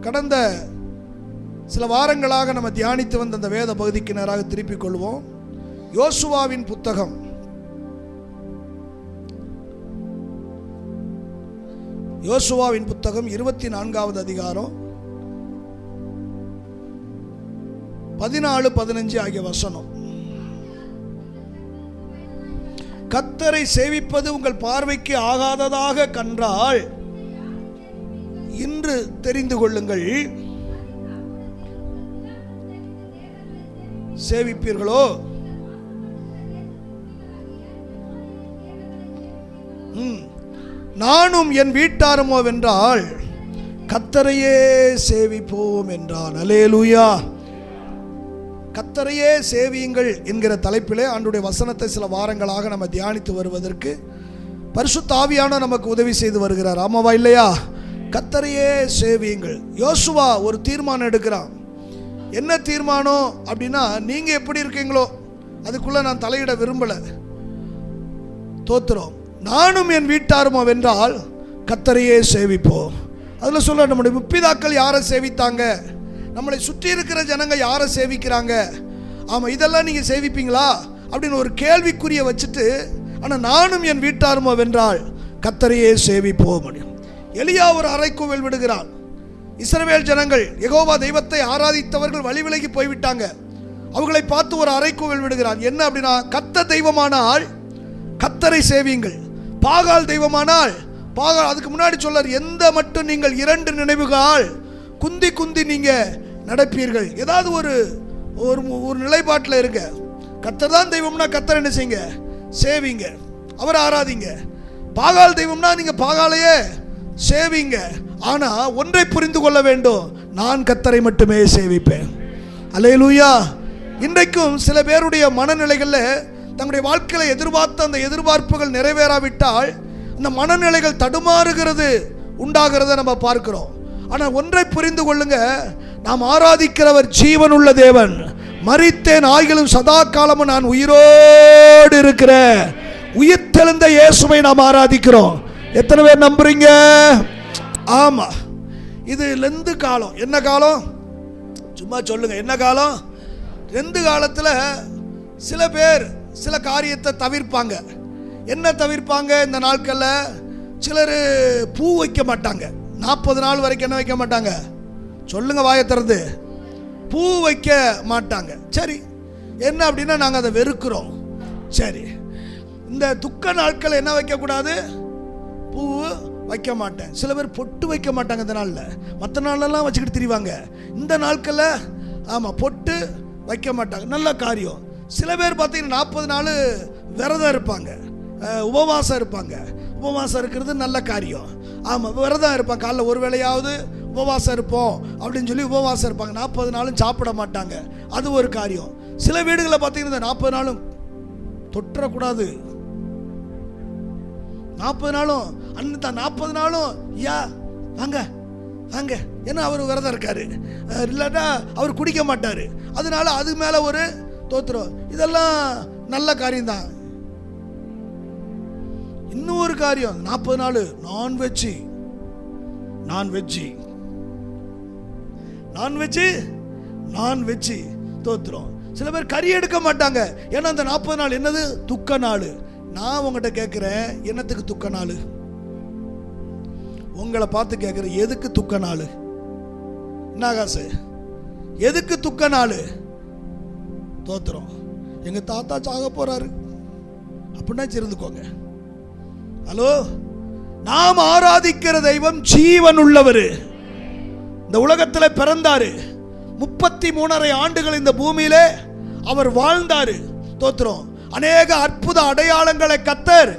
கடந்த சில வாரங்களாக நம்ம தியானித்து வந்த அந்த வேத பகுதிக்கு நேராக திருப்பிக் கொள்வோம். யோசுவாவின் புத்தகம் 24வது அதிகாரம் 14, 15 ஆகிய வசனம். கர்த்தரை சேவிப்பது உங்கள் பார்வைக்கு ஆகாததாக கண்டால் இன்று தெரிந்து கொள்ளுங்கள். சேவிப்பீர்களோ? நானும் என் வீட்டாருமோ வென்றால் கர்த்தரையே சேவிப்போம் என்றான். அல்லேலூயா. கர்த்தரையே சேவியுங்கள் என்கிற தலைப்பிலே ஆண்டுடைய வசனத்தை சில வாரங்களாக நம்ம தியானித்து வருவதற்கு பரிசுத்த ஆவியானவர் நமக்கு உதவி செய்து வருகிறார். ஆமாவா இல்லையா? கர்த்தரையே சேவியுங்கள். யோசுவா ஒரு தீர்மானம் எடுக்கிறான். என்ன தீர்மானம் அப்படின்னா, நீங்க எப்படி இருக்கீங்களோ அதுக்குள்ள நான் தலையிட விரும்பல. தோத்துறோம். நானும் என் வீட்டாருமோ வென்றால் கர்த்தரையே சேவிப்போம். அதுல சொல்ல, நம்முடைய முப்பிதாக்கள் யாரை சேவித்தாங்க, நம்மளை சுற்றி இருக்கிற ஜனங்க யாரை சேவிக்கிறாங்க, ஆமா இதெல்லாம் நீங்க சேவிப்பீங்களா அப்படின்னு ஒரு கேள்விக்குரிய வச்சுட்டு, ஆனா நானும் என் வீட்டாருமோ வென்றால் கர்த்தரையே சேவிப்போம். எலியா ஒரு அறைக்கூவல் விடுகிறான். இஸ்ரவேல் ஜனங்கள் யெகோவா தெய்வத்தை ஆராதித்தவர்கள் வழி விலகி போய்விட்டாங்க. அவர்களை பார்த்து ஒரு அறைக்கூவல் விடுகிறான். என்ன அப்படின்னா, கர்த்தர் தெய்வமானால் கர்த்தரை சேவியுங்கள், பாகால் தெய்வமானால் பாகால். அதுக்கு முன்னாடி சொல்றார், எந்த மட்டும் நீங்கள் 2 நினைவுகள் குந்தி குந்தி நீங்க நடப்பீர்கள். ஏதாவது ஒரு நிலைப்பாட்டில் இருக்க. கர்த்தர் தான் தெய்வம்னா கர்த்தர் என்ன செய்யுங்க, சேவிங்க, அவரை ஆராதிங்க. பாகால் தெய்வம்னா நீங்க பாகாலையே சேவிங்க. ஆனா ஒன்றை புரிந்து கொள்ள வேண்டும், நான் கர்த்தரை மட்டுமே சேவிப்பேன். அல்லேலூயா. இன்றைக்கும் சில பேருடைய மனநிலைகள்ல தங்களுடைய வாழ்க்கையில எதிர்பார்த்த அந்த எதிர்பார்ப்புகள் நிறைவேறாவிட்டால் அந்த மனநிலைகள் தடுமாறுகிறது, உண்டாகிறத நம்ம பார்க்கிறோம். ஆனால் ஒன்றை புரிந்து கொள்ளுங்க, நாம் ஆராதிக்கிறவர் ஜீவன் உள்ள தேவன். மரித்தேன் ஆகிலும் சதா காலமும் நான் உயிரோடு இருக்கிற உயிர்த்தெழுந்த இயேசுவை நாம் ஆராதிக்கிறோம். எத்தனை பேர் நம்புறீங்க? ஆமா. இது லெந்து காலம். என்ன காலம்? சும்மா சொல்லுங்க, என்ன காலம்? லெந்து காலத்தில் சில பேர் சில காரியத்தை தவிர்ப்பாங்க. என்ன தவிர்ப்பாங்க? இந்த நாட்களில் சிலர் பூ வைக்க மாட்டாங்க. 40 நாள் வரைக்கும் என்ன வைக்க மாட்டாங்க? சொல்லுங்க, வாயை திறந்து. பூ வைக்க மாட்டாங்க. சரி, என்ன அப்படின்னா நாங்கள் அதை வெறுக்கிறோம். சரி, இந்த துக்க நாட்கள் என்ன வைக்கக்கூடாது? பூ வைக்க மாட்டேன். சில பேர் பொட்டு வைக்க மாட்டாங்க இந்த நாளில். மற்ற நாளெல்லாம் வச்சுக்கிட்டு திரிவாங்க. இந்த நாட்களில் ஆமாம் பொட்டு வைக்க மாட்டாங்க. நல்ல காரியம். சில பேர் பார்த்தீங்கன்னா 40 நாள் விரதம் இருப்பாங்க, உபவாசம் இருப்பாங்க. உபவாசம் இருக்கிறது நல்ல காரியம். ஆமாம், விரதம் இருப்பாங்க. காலைல ஒரு வேளையாவது உபவாசம் இருப்போம் அப்படின்னு சொல்லி உபவாசம் இருப்பாங்க. 40 நாளும் சாப்பிட மாட்டாங்க. அது ஒரு காரியம். சில வீடுகளில் பார்த்தீங்கன்னா 40 நாளும் தொற்றக்கூடாது. 40 நாளும் அந்த 40 நாளும் யா வாங்க வாங்க, ஏன்னா அவர் விரதம் இருக்காரு, இல்லாட்டா அவர் குடிக்க மாட்டாரு. அதனால அது மேல ஒரு தோத்திரம். இதெல்லாம் நல்ல காரியம் தான். இன்னொரு காரியம், 40 நாள் நான்வெஜ் தோத்திரம். சில பேர் கறி எடுக்க மாட்டாங்க. ஏன்னா அந்த 40 நாள் என்னது? துக்க நாள். நான் உங்கள்கிட்ட கேட்குறேன், என்னத்துக்கு துக்க நாள்? உங்களை பார்த்து கேட்குறேன், எதுக்கு துக்க நாள்? என்ன காசு? எதுக்கு துக்க நாள்? தோத்திரம். எங்க தாத்தா சாக போறாரு அப்படின்னா இருந்துக்கோங்க. ஹலோ, நாம் ஆராதிக்கிற தெய்வம் ஜீவன் உள்ளவர். இந்த உலகத்தில் பிறந்தாரு. 33.5 ஆண்டுகள் இந்த பூமியிலே அவர் வாழ்ந்தாரு. தோத்திரம். அநேக அற்புத அடையாளங்களை கர்த்தர்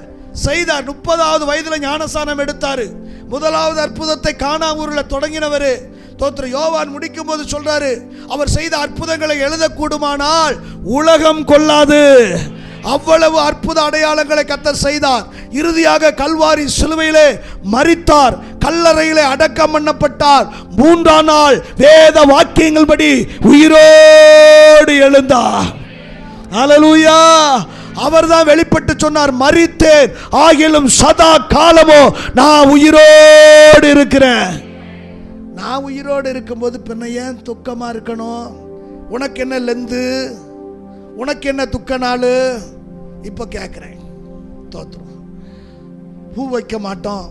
செய்தார். 30வது வயதில் ஞானஸ்நானம் எடுத்தாரு. முதலாவது அற்புதத்தை கானாவூரில் தொடங்கினவர். தோத்திரம். யோவான் முடிக்கும் போது சொல்றாரு, அவர் செய்த அற்புதங்களை எழுதக்கூடுமானால் உலகம் கொள்ளாது. அவ்வளவு அற்புத அடையாளங்களை கர்த்தர் செய்தார். இறுதியாக கல்வாரி சிலுவையிலே மரித்தார், கல்லறையிலே அடக்கம் பண்ணப்பட்டார். 3ஆம் நாள் வேத வாக்கியங்கள் படி உயிரோடு எழுந்தார். ஹல்லேலூயா. அவர்தான் வெளிப்பட்டு சொன்னார், மரித்தேன் ஆகிலும் சதா காலமோ நான் உயிரோடு இருக்கிறேன். நான் உயிரோடு இருக்கும்போது பின்ன ஏன் துக்கமாக இருக்கணும்? உனக்கு என்ன லெந்து, உனக்கு என்ன துக்க நாள்? இப்போ கேட்குறேன், தோத்துரும். பூ வைக்க மாட்டோம்,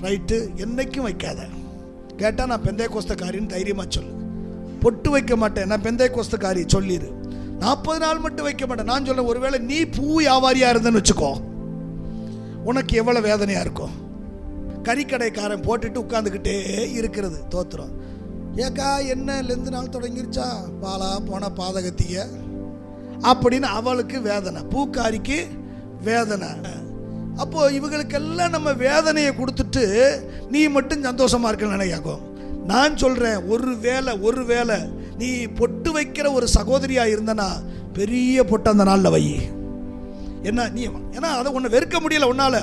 ரைட்டு, என்னைக்கும் வைக்காத. கேட்டால் நான் பெந்தை கோஸ்தக்காரின்னு தைரியமாக சொல்லு. பொட்டு வைக்க மாட்டேன், நான் பெந்தை கோஸ்தக்காரி சொல்லிடு. 40 நாள் மட்டும் வைக்க மாட்டேன். நான் சொல்ல, ஒருவேளை நீ பூ வியாபாரியாக இருந்தேன்னு வச்சுக்கோ, உனக்கு எவ்வளோ வேதனையாக இருக்கும். கறிக்கடைக்காரன் போட்டுட்டு உட்காந்துக்கிட்டே இருக்கிறது, தோத்துரும். ஏக்கா என்ன லெந்து நாள் தொடங்கிருச்சா, பாலா போன பாதகத்திய அப்படின்னு அவளுக்கு வேதனை, பூக்காரிக்கு வேதனை. அப்போ இவங்களுக்கெல்லாம் நம்ம வேதனையை கொடுத்துட்டு நீ மட்டும் சந்தோஷமா இருக்கன்னு நினைக்கும். நான் சொல்றேன், ஒருவேளை நீ பொட்டு வைக்கிற ஒரு சகோதரியா இருந்தனா பெரிய பொட்டு அந்த நாளில் வை. என்ன நீ, ஏன்னா அதை ஒன்று வெறுக்க முடியல உன்னால.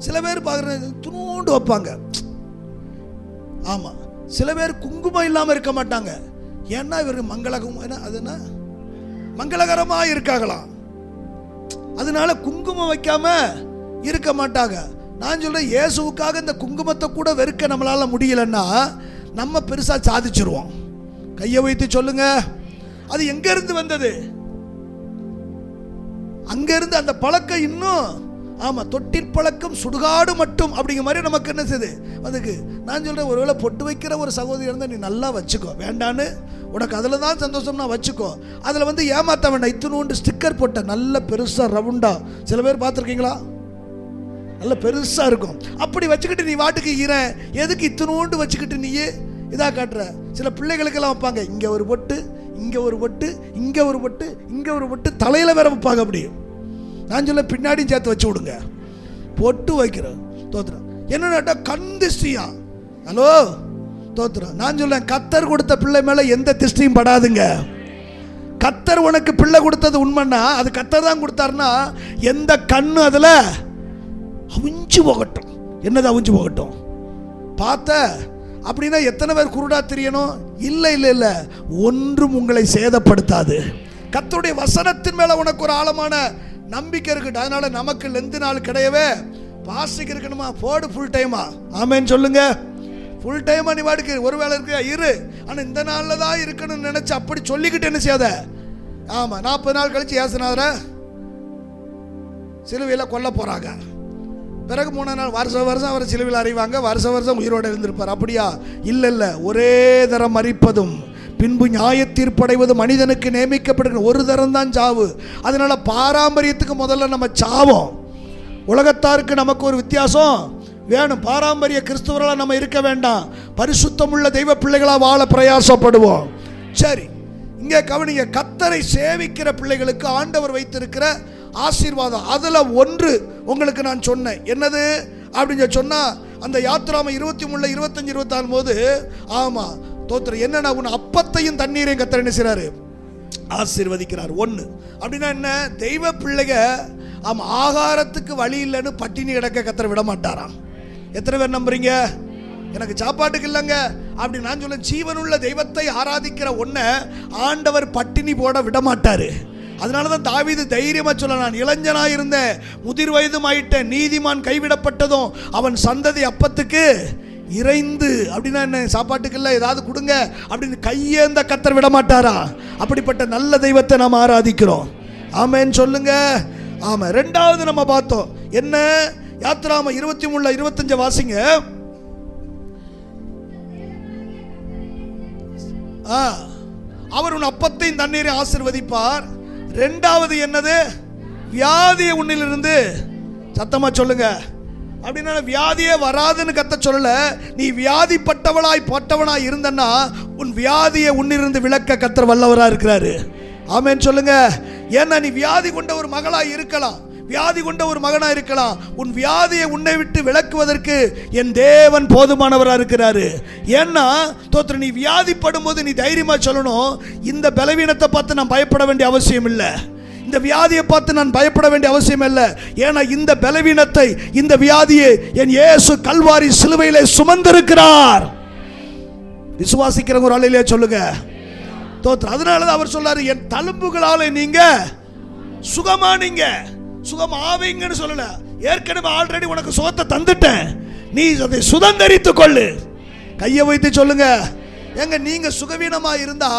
சில பேர் பார்க்குறது துணூண்டு வைப்பாங்க. ஆமாம், சில பேர் குங்குமம் இல்லாமல் இருக்க மாட்டாங்க. ஏன்னா இவர் மங்களகரமாக இருக்காங்களாம், அதனால குங்குமம் வைக்காம இருக்க மாட்டாங்க. நான் சொல்றேன், இயேசுவுக்காக இந்த குங்குமத்தை கூட வெறுக்க நம்மளால முடியலன்னா நம்ம பெருசா சாதிச்சிருவோம். கையை வைத்து சொல்லுங்க, அது எங்க இருந்து வந்தது? அங்க இருந்து அந்த பழக்கம் இன்னும். ஆமா, தொட்டில் பழக்கம் சுடுகாடு மட்டும் அப்படிங்கிற மாதிரி நமக்கு என்ன செய்யுது அதுக்கு. நான் சொல்றேன், ஒருவேளை பொட்டு வைக்கிற ஒரு சகோதரி இருந்தால் நீ நல்லா வச்சுக்கோ, வேண்டான்னு உனக்கு அதில் தான் சந்தோஷம்னா வச்சுக்கோ. அதில் ஏமாற்ற வேண்டாம். இத்தினூண்டு ஸ்டிக்கர் போட்ட நல்ல பெருசாக ரவுண்டா, சில பேர் பார்த்துருக்கீங்களா, நல்ல பெருசாக இருக்கும். அப்படி வச்சுக்கிட்டு நீ வாட்டுக்கு ஈரன், எதுக்கு இத்தினூண்டு வச்சுக்கிட்டு நீயே இதாக காட்டுற? சில பிள்ளைகளுக்கெல்லாம் வைப்பாங்க, இங்கே ஒரு பொட்டு, இங்கே ஒரு பொட்டு, இங்கே ஒரு பொட்டு, இங்கே ஒரு பொட்டு, தலையில் வேற வைப்பாங்க. அப்படி நான் சொல்ல, பின்னாடியும் சேர்த்து வச்சு விடுங்க. பொட்டு வைக்கிறோம், தோத்துறோம். என்னன்னா கண் திஷ்டியா? ஹலோ, தோத்துறோம். நான் சொல்லேன், கத்தர் கொடுத்த பிள்ளை மேலே எந்த திஷ்டியும் படாதுங்க. கத்தர் உனக்கு பிள்ளை கொடுத்தது உண்மைன்னா அது கத்தர் தான் கொடுத்தாருன்னா எந்த கண்ணு அதில் அவிஞ்சு போகட்டும். என்னது அவிஞ்சு போகட்டும்? பார்த்த அப்படின்னா எத்தனை பேர் குருடா தெரியணும்? இல்லை, ஒன்றும் உங்களை சேதப்படுத்தாது. கர்த்தருடைய வசனத்தின் மேல உனக்கு ஒரு ஆழமான நம்பிக்கை இருக்கு. அதனால நமக்கு லெந்து நாள் கிடையவே. பாஸ்டிக் இருக்கணுமா, போடு ஃபுல் டைமா. ஆமேன்னு சொல்லுங்க. ஃபுல் டைமா நீ வாடுக்கு ஒரு வேலை இருக்கு இரு, ஆனா இந்த நாள்ல தான் இருக்கணும்னு நினைச்சு அப்படி சொல்லிக்கிட்டு என்ன செய்யாத. ஆமா, 40 நாள் கழிச்சு ஏசுனார சிலுவையில் கொல்ல போறாங்க. பிறகு 3 நாள் வருஷம் அவர் சிலுவையில் அறிவாங்க, வருஷம் உயிரோடு இருந்திருப்பார். அப்படியா? இல்லை, ஒரே தரம் மரிப்பதும் பின்பு நியாய தீர்ப்படைவது மனிதனுக்கு நியமிக்கப்படுகிற ஒரு தரம் தான் சாவு. அதனால பாரம்பரியத்துக்கு முதல்ல நம்ம சாவோம். உலகத்தாருக்கு நமக்கு ஒரு வித்தியாசம் வேணும். பாரம்பரிய கிறிஸ்துவர்களாக நம்ம இருக்க வேண்டாம். பரிசுத்தமுள்ள தெய்வ பிள்ளைகளாக வாழ பிரயாசப்படுவோம். சரி, இங்கே கவனிங்க. கர்த்தரை சேவிக்கிற பிள்ளைகளுக்கு ஆண்டவர் வைத்திருக்கிற ஆசீர்வாதம், அதில் ஒன்று உங்களுக்கு நான் சொன்னேன். என்னது அப்படின்னு சொன்னால், அந்த யாத்திராம 23, 25, 26 போது, ஆமாம் தோத்திரம், என்னன்னா உன் அப்பத்தையும் தண்ணீரையும் கர்த்தர் என்ன செய்றாரு? ஆசீர்வதிக்கிறார். ஒன்று அப்படின்னா என்ன? தெய்வ பிள்ளைக ஆமாம் ஆகாரத்துக்கு வழி இல்லைன்னு பட்டினி கிடக்க கர்த்தர் விட மாட்டாராம். எத்தனை பேர் நம்புறீங்க? எனக்கு சாப்பாட்டுக்கு இல்லைங்க அப்படி நான் சொல்ல, ஜீவனுள்ள தெய்வத்தை ஆராதிக்கிற ஒன்றை ஆண்டவர் பட்டினி போட விட மாட்டாரு. அதனால தான் தாவீது தைரியமா சொல்ல, நான் இளைஞனாக இருந்தேன், முதிர் வயதும் ஆயிட்டேன், நீதிமான் கைவிடப்பட்டதும் அவன் சந்ததி அப்பத்துக்கு இறைந்து. அப்படின்னா என்ன? சாப்பாட்டுக்கு இல்லை, ஏதாவது கொடுங்க அப்படின்னு கையேந்த கர்த்தர் விட மாட்டாரா? அப்படிப்பட்ட நல்ல தெய்வத்தை நாம் ஆராதிக்கிறோம். ஆமேன்னு சொல்லுங்க. ஆமா, ரெண்டாவது நம்ம பார்த்தோம் என்ன? யாத்திராம 23, 25 வாசிங்க. அவர் உன் அப்பத்தையும் தண்ணீரை ஆசீர்வதிப்பார். ரெண்டாவது என்னது? வியாதியை உன்னிலிருந்து, சத்தமா சொல்லுங்க. அப்படின்னா வியாதியே வராதுன்னு கர்த்தர் சொல்லல. நீ வியாதிப்பட்டவளாய் பட்டவனாய் இருந்தன்னா உன் வியாதியை உன்னிலிருந்து விலக்க கர்த்தர் வல்லவரா இருக்கிறாரு. ஆமென் சொல்லுங்க. ஏன்னா நீ வியாதி கொண்ட ஒரு மகளாய் இருக்கலாம், வியாதி கொண்ட ஒரு மகனா இருக்கலாம். உன் வியாதியை உன்னை விட்டு விலக்குவதற்கு என் தேவன் போதுமானவராக இருக்கிறாரு. ஏன்னா தோத்திர, நீ வியாதிப்படும் போது நீ தைரியமா சொல்லணும், இந்த பலவீனத்தை பார்த்து நான் பயப்பட வேண்டிய அவசியம் இல்லை, இந்த வியாதியை பார்த்து நான் பயப்பட வேண்டிய அவசியம் இல்லை. ஏன்னா இந்த பலவீனத்தை, இந்த வியாதியை என் இயேசு கல்வாரி சிலுவையிலே சுமந்திருக்கிறார். விசுவாசிக்கிறவங்க ஒரு ஆளிலே சொல்லுங்க தோத்திர. அதனாலதான் அவர் சொல்றாரு, என் தழும்புகளாலே நீங்க சுகமானீங்க. சுகமாவீங்கன்னு சொல்லல, ஏற்கனவே ஆல்ரெடி உனக்கு சுகத்தை தந்துட்டேன், நீ அதை சுதந்தரித்துக் கொள்ளு. கையை வைத்து சொல்லுங்க, எங்க நீங்க சுகவீனமா இருந்தா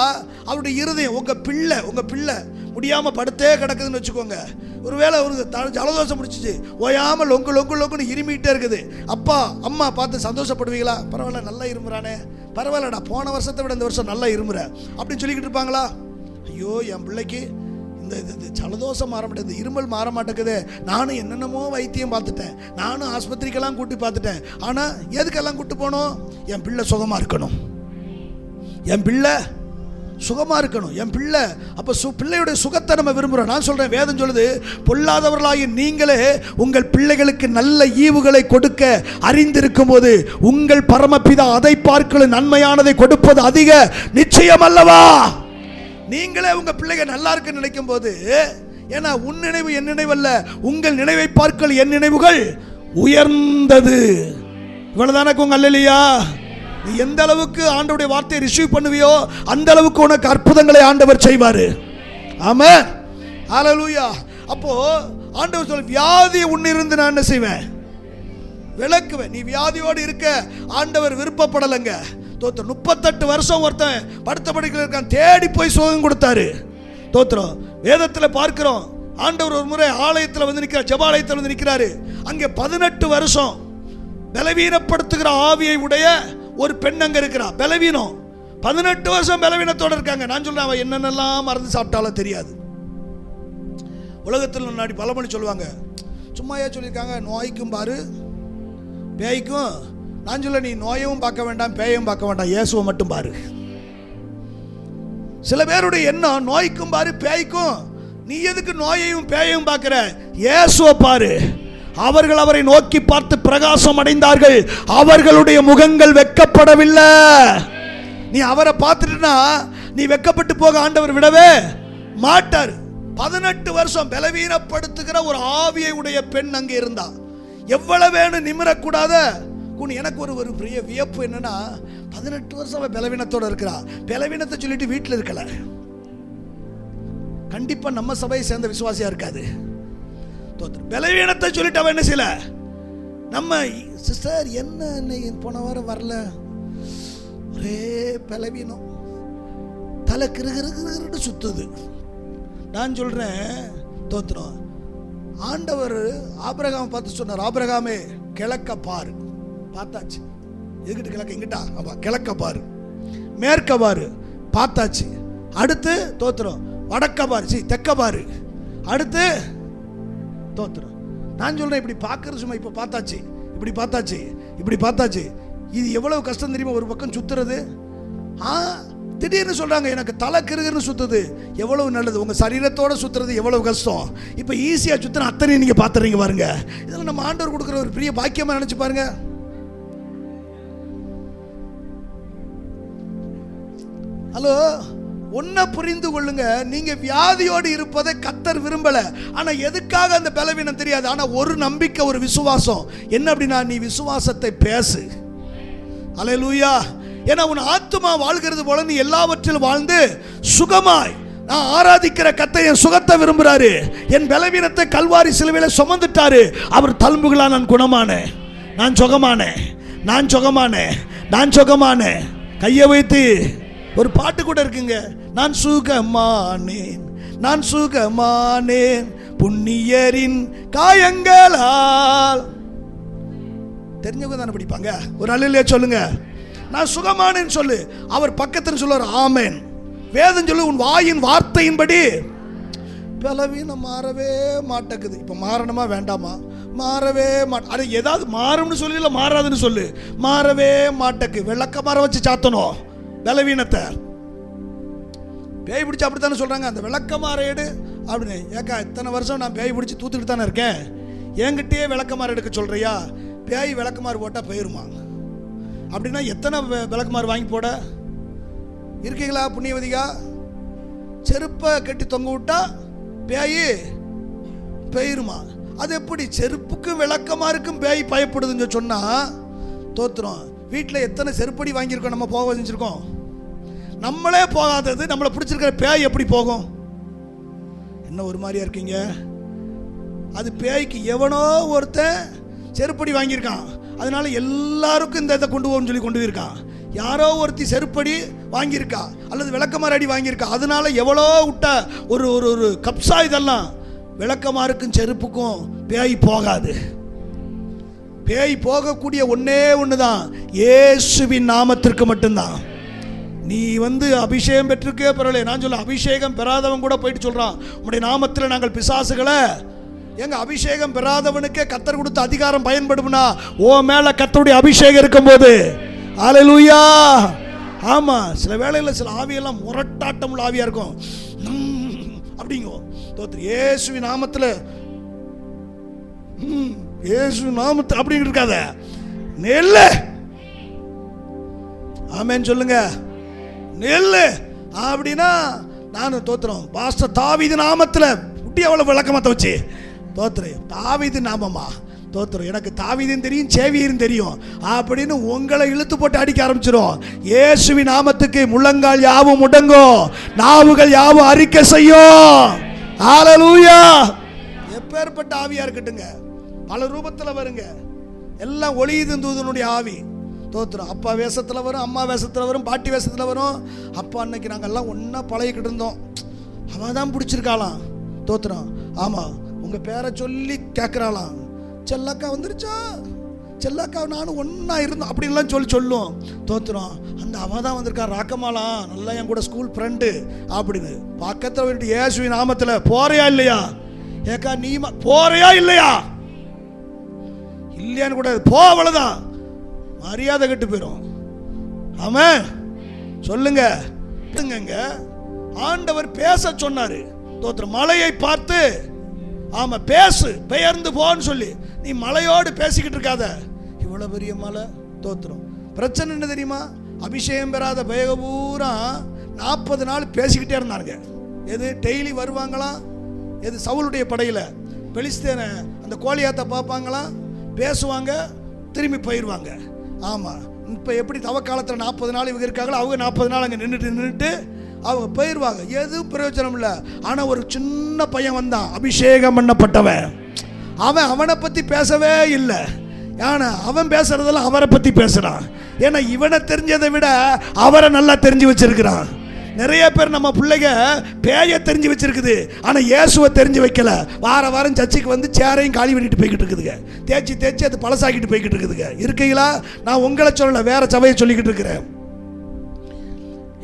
அவருடைய இருதயம், உங்க பிள்ளை முடியாம படுத்தே கிடக்குதுன்னு வச்சுக்கோங்க, ஒருவேளை ஒரு ஜலதோஷம் முடிச்சிச்சு, ஓயாம லொங்குன்னு இருமிட்டே இருக்குது, அப்பா அம்மா பார்த்து சந்தோஷப்படுவீங்களா? பரவாயில்ல, நல்லா இருமுறானே, பரவாயில்லடா, போன வருஷத்தை விட இந்த வருஷம் நல்லா இருமுற அப்படின்னு சொல்லிக்கிட்டு இருப்பாங்களா? ஐயோ என் பிள்ளைக்கு இந்த ஜலதோஷம் மாற மாட்டேங்குது, இருமல் மாற மாட்டேங்குது, நானும் என்னென்னமோ வைத்தியம் பார்த்துட்டேன், நானும் ஆஸ்பத்திரிக்கெல்லாம் கூட்டி பார்த்துட்டேன், ஆனால் எதுக்கெல்லாம் கூட்டு போனோம்? என் பிள்ளை சுகமாக இருக்கணும், என் பிள்ளை சுகமாக இருக்கணும், என் பிள்ளை. அப்போ பிள்ளையுடைய சுகத்தை நம்ம விரும்புகிறோம். நான் சொல்கிறேன், வேதம் சொல்லுது, பொல்லாதவர்களாகி நீங்களே உங்கள் பிள்ளைகளுக்கு நல்ல ஈவுகளை கொடுக்க அறிந்திருக்கும் போது உங்கள் பரமபிதா அதை பார்க்கலும் நன்மையானதை கொடுப்பது அதிக நிச்சயம் அல்லவா? நீங்களே உங்க பிள்ளைங்க நல்லா இருக்குன்னு நினைக்கும் போது, ஏன்னா உன் நினைவு என் நினைவு அல்ல, உங்கள் நினைவை பார்க்கல் என் நினைவுகள் உயர்ந்தது. இவ்வளவுதானே உங்க அல்லேலூயா. நீ எந்த அளவுக்கு ஆண்டவருடைய வார்த்தையை ரிசீவ் பண்ணுவியோ அந்த அளவுக்கு உனக்கு அற்புதங்களை ஆண்டவர் செய்வாரு. ஆமென், ஹல்லேலூயா. அப்போ ஆண்டவர் சொல்ல, வியாதியை உன்னிருந்து நான் என்ன செய்வேன்? விலக்குவேன். நீ வியாதியோடு இருக்க ஆண்டவர் விருப்பப்படலைங்க. 38 வருஷம் ஒருத்தன் படுத்த படுக்கையில் இருக்கான், தேடி போய் சுகம் கொடுத்தாரு. தோத்திரம். வேதத்தில் பார்க்கிறோம், ஆண்டவர் ஒரு முறை ஆலயத்தில் வந்து நிற்கிறார், ஜெபாலயத்தில் வந்து நிற்கிறாரு. அங்கே 18 வருஷம் பலவீனப்படுத்துகிற ஆவியை உடைய ஒரு பெண் அங்கே இருக்கிறா. பலவீனம், 18 வருஷம் பலவீனத்தோடு இருக்காங்க. நான் சொல்றேன், அவன் என்னென்னலாம் மருந்து சாப்பிட்டாலும் தெரியாது. உலகத்தில் முன்னாடி பலமணி சொல்லுவாங்க, சும்மாயா சொல்லியிருக்காங்க, நோய்க்கும் பாரு பேய்க்கும். நான் சொல்ல, நீ நோயவும் பார்க்க வேண்டாம், பேயவும் பார்க்க வேண்டாம், இயேசுவை மட்டும் பாரு. சில பேருடைய எண்ணம், நோய்க்கும் பாரு பேய்க்கும், நீ எதுக்கு நோயையும் பேயையும் பார்க்கிற? இயேசுவை பாரு. அவர்கள் அவரை நோக்கி பார்த்து பிரகாசம் அடைந்தார்கள், அவர்களுடைய முகங்கள் வெட்கப்படவில்லை. நீ அவரை பார்த்துட்டுனா நீ வெட்கப்பட்டு போக ஆண்டவர் விடவே மாட்டார். 18 வருஷம் பலவீனப்படுத்துகிற ஒரு ஆவியை உடைய பெண் அங்கே இருந்தா. எவ்வளவு வேணும் நிமிரக்கூடாத. எனக்கு ஒரு பெரிய வியப்பு என்னன்னா, 18 வருஷம் அவன் பலவீனத்தோடு இருக்கிறா. பலவீனத்தை சொல்லிட்டு வீட்டில் இருக்கல, கண்டிப்பா நம்ம சபையை சேர்ந்த விசுவாசியா இருக்காது. பலவீனத்தை சொல்லிட்டு அவன் என்ன செய்யல, நம்ம சிஸ்டர் என்ன போன வாரம் வரல, ஒரே பலவீனம், தலை கிருகிருன்னு சுத்துது. நான் சொல்றேன், தோத்திரம். ஆண்டவர் ஆபிரகாம் பார்த்து சொன்னார், ஆபிரகாமே கிழக்க பாரு. பார்த்தாச்சு. எதுக்கிட்டு கிழக்க? இங்கிட்டா? ஆமா, கிழக்க பாரு, மேற்க பாரு. பார்த்தாச்சு. அடுத்து தோத்திரம், வடக்க பாரு, தெக்க பாரு. அடுத்து தோத்திரம். நான் சொல்றேன், இப்படி பார்க்கறது சும்மா, இப்ப பார்த்தாச்சு, இப்படி பார்த்தாச்சு, இப்படி பார்த்தாச்சு. இது எவ்வளவு கஷ்டம் தெரியுமா? ஒரு பக்கம் சுத்துறது. திடீர்னு சொல்றாங்க, எனக்கு தலை கிருகிருன்னு சுத்துது. எவ்வளவு நல்லது, உங்க சரீரத்தோட சுத்துறது எவ்வளவு கஷ்டம். இப்ப ஈஸியா சுத்தின அத்தனை நீங்க பாத்துறீங்க பாருங்க. இதெல்லாம் நம்ம ஆண்டவர் கொடுக்குற ஒரு பெரிய பாக்கியமா நினைச்சு பாருங்க. ஹலோ, ஒன்ன புரிந்து கொள்ளுங்க, நீங்க வியாதியோடு இருப்பதை கர்த்தர் விரும்பல. ஆனா எதுக்காக அந்த பலவீனம் தெரியாது. ஆனா ஒரு நம்பிக்கை, ஒரு விசுவாசம். என்ன அப்படின்னா, நீ விசுவாசத்தை பேசு. அல்லேலூயா. ஏன்னா உன் ஆத்துமா வாழ்கிறது போல நீ எல்லாவற்றிலும் வாழ்ந்து சுகமாய். நான் ஆராதிக்கிற கர்த்தர் என் சுகத்தை விரும்புறாரு. என் பலவீனத்தை கல்வாரி சிலுவையில சுமந்துட்டாரு. அவர் தழும்புகளால் நான் குணமானேன், நான் சுகமானேன், நான் சுகமானேன், நான் சுகமானேன். கையை வைத்து ஒரு பாட்டு கூட இருக்குங்க, நான் சுகமானேன், நான் சுகமானேன் புண்ணியரின் காயங்களால். தெரிஞ்சவங்க தானே படிப்பாங்க. ஒரு அல்லேலூயா சொல்லுங்க. நான் சுகமானேன்னு சொல்லு. அவர் பக்கத்தில் சொல்லுவார், ஆமென். வேதம் சொல்லு, உன் வாயின் வார்த்தையின்படி. பலவீனம் மாறவே மாட்டேங்குது. இப்போ மாறணுமா வேண்டாமா? மாறவே அது ஏதாவது மாறும்னு சொல்லி, இல்லை மாறாதுன்னு சொல்லு. மாறவே மாட்டேக்கு. விளக்க மாற வச்சு சாத்தணும் பலவீனத்தை. பேய் பிடிச்சி அப்படித்தானே சொல்றாங்க, அந்த விளக்கமாற எடு அப்படின்னு. ஏக்கா, இத்தனை வருஷம் நான் பேய் பிடிச்சி தூத்துக்கிட்டு தானே இருக்கேன், என்கிட்டயே விளக்கமாறு எடுக்க சொல்றியா? பேய் விளக்கமாறு போட்டால் போயிருமா? அப்படின்னா எத்தனை விளக்கமாறு வாங்கி போட இருக்கீங்களா புண்ணியவதிகா? செருப்பை கட்டி தொங்க விட்டா பேய் போயிருமா? அது எப்படி? செருப்புக்கும் விளக்கமாருக்கும் பேய் பயப்படுதுன்னு சொன்னா தோத்துறோம். வீட்டில் எத்தனை செருப்படி வாங்கியிருக்கோம், நம்ம போக செஞ்சிருக்கோம். நம்மளே போகாதது நம்மளை பிடிச்சிருக்கிற பேய் எப்படி போகும்? என்ன ஒரு மாதிரியா இருக்கீங்க? அது பேய்க்கு எவனோ ஒருத்தன் செருப்படி வாங்கியிருக்கான், அதனால எல்லாருக்கும் இந்த இதை கொண்டு போகணும்னு சொல்லி கொண்டு போயிருக்கான். யாரோ ஒருத்தி செருப்படி வாங்கியிருக்கா அல்லது விளக்கமாறு அடி வாங்கியிருக்கா, அதனால எவ்வளோ விட்ட ஒரு ஒரு ஒரு கப்சா. இதெல்லாம் விளக்கமாருக்கும் செருப்புக்கும் பேய் போகாது. பேய் போகக்கூடிய ஒன்னே ஒன்று தான், இயேசுவின் நாமத்திற்கு மட்டும்தான். நீ அபிஷேகம் பெற்றிருக்கே பரவாயில்ல. நான் சொல்ல, அபிஷேகம் பெறாதவன் கூட போயிட்டு சொல்றான், உம்முடைய நாமத்தில் நாங்கள் பிசாசுகளை. எங்க அபிஷேகம் பெறாதவனுக்கே கர்த்தர் கொடுத்த அதிகாரம் பயன்படும்னா, ஓ மேல கர்த்தருடைய அபிஷேகம் இருக்கும்போது. ஹல்லேலூயா. ஆமா, சில வேளையில் சில ஆவியெல்லாம் முரட்டாட்டம் உள்ள ஆவியா இருக்கும். அப்படிங்கோ தோத்திரம் இயேசுவின் நாமத்தில், இயேசு நாமத்தில் அப்படின்னு இருக்காத. நெல்லு ஆமென் சொல்லுங்க. நெல்லு அப்படின்னா நான் தோத்திரம் பாஸ்டர் தாவீது நாமத்தில் குட்டி அவ்வளவு விளக்கமாத்த வச்சு தோத்திரம். தாவீது நாமமா தோத்திரம், எனக்கு தாவீதும் தெரியும் சேவியரும் தெரியும் அப்படின்னு உங்களை இழுத்து போட்டு அடிக்க ஆரம்பிச்சிடும். இயேசுவின் நாமத்துக்கு முழங்கால் யாவும் முடங்கும், நாவுகள் யாவும் அறிக்கை செய்யும். ஹல்லேலூயா. எப்பேற்பட்ட ஆவியா இருக்கட்டுங்க, பல ரூபத்தில் வருங்க. எல்லாம் ஒளியுது தூதனுடைய ஆவி தோத்திரம். அப்பா வேஷத்தில் வரும், அம்மா வேஷத்தில் வரும், பாட்டி வேஷத்தில் வரும். அப்பா அன்னைக்கு நாங்கள்லாம் ஒன்றா பழகிக்கிட்டு இருந்தோம், அவன் தான் பிடிச்சிருக்காளாம் தோத்திரம். ஆமாம், உங்கள் பேரை சொல்லி கேட்குறாளாம், செல்லக்கா வந்துருச்சா, செல்லக்கா நானும் ஒன்றா இருந்தோம் அப்படின்லாம் சொல்லும் தோத்திரம். அந்த அவன் தான் வந்திருக்கா, ராக்கமாலாம், நல்லா என் கூட ஸ்கூல் ஃப்ரெண்டு அப்படின்னு. பக்கத்தில் வந்துட்டு இயேசுவின் நாமத்தில் போறியா இல்லையா, ஏக்கா நீ போறியா இல்லையா, இல்லையான்னு கூட போ, அவ்வளவுதான், மரியாதை கெட்டு போயிடும். ஆமாம் சொல்லுங்க. ஆண்டவர் பேச சொன்னாரு தோத்திரம், மலையை பார்த்து ஆமா பேசு, பெயர்ந்து போன்னு சொல்லி. நீ மலையோடு பேசிக்கிட்டு இருக்காத, இவ்வளவு பெரிய மலை தோத்திரம். பிரச்சனை என்ன தெரியுமா, அபிஷேகம் பெறாத பயக பூரா 40 நாள் பேசிக்கிட்டே இருந்தாங்க. எது டெய்லி வருவாங்களாம், எது சவுளுடைய படையில பெலிஸ்தேனை அந்த கோலியாத்தை பார்ப்பாங்களாம், பேசுவாங்க, திரும்பி போயிடுவாங்க. ஆமாம், இப்போ எப்படி தவக்காலத்தில் 40 நாள் இவங்க இருக்காங்களோ, அவங்க 40 நாள் அங்கே நின்றுட்டு அவங்க போயிடுவாங்க. எதுவும் பிரயோஜனம் இல்லை. ஆனால் ஒரு சின்ன பையன் வந்தான், அபிஷேகம் பண்ணப்பட்டவன். அவனை பற்றி பேசவே இல்லை. ஏன்னா அவன் பேசுறதெல்லாம் அவரை பற்றி பேசுகிறான். ஏன்னா இவனை தெரிஞ்சதை விட அவரை நல்லா தெரிஞ்சு வச்சிருக்கிறான். நிறைய பேர் நம்ம பிள்ளைங்க பேய தெரிஞ்சு வச்சிருக்குது, ஆனால் இயேசுவை தெரிஞ்சு வைக்கல. வாரம் சர்ச்சுக்கு வந்து சேரையும் காலி பண்ணிட்டு போய்கிட்டு இருக்குதுங்க, தேய்ச்சி அது பழசாக்கிட்டு போய்கிட்டு இருக்குதுங்க. இருக்கீங்களா? நான் உங்களை சொல்லலை, வேற சபையை சொல்லிக்கிட்டு இருக்கிறேன்.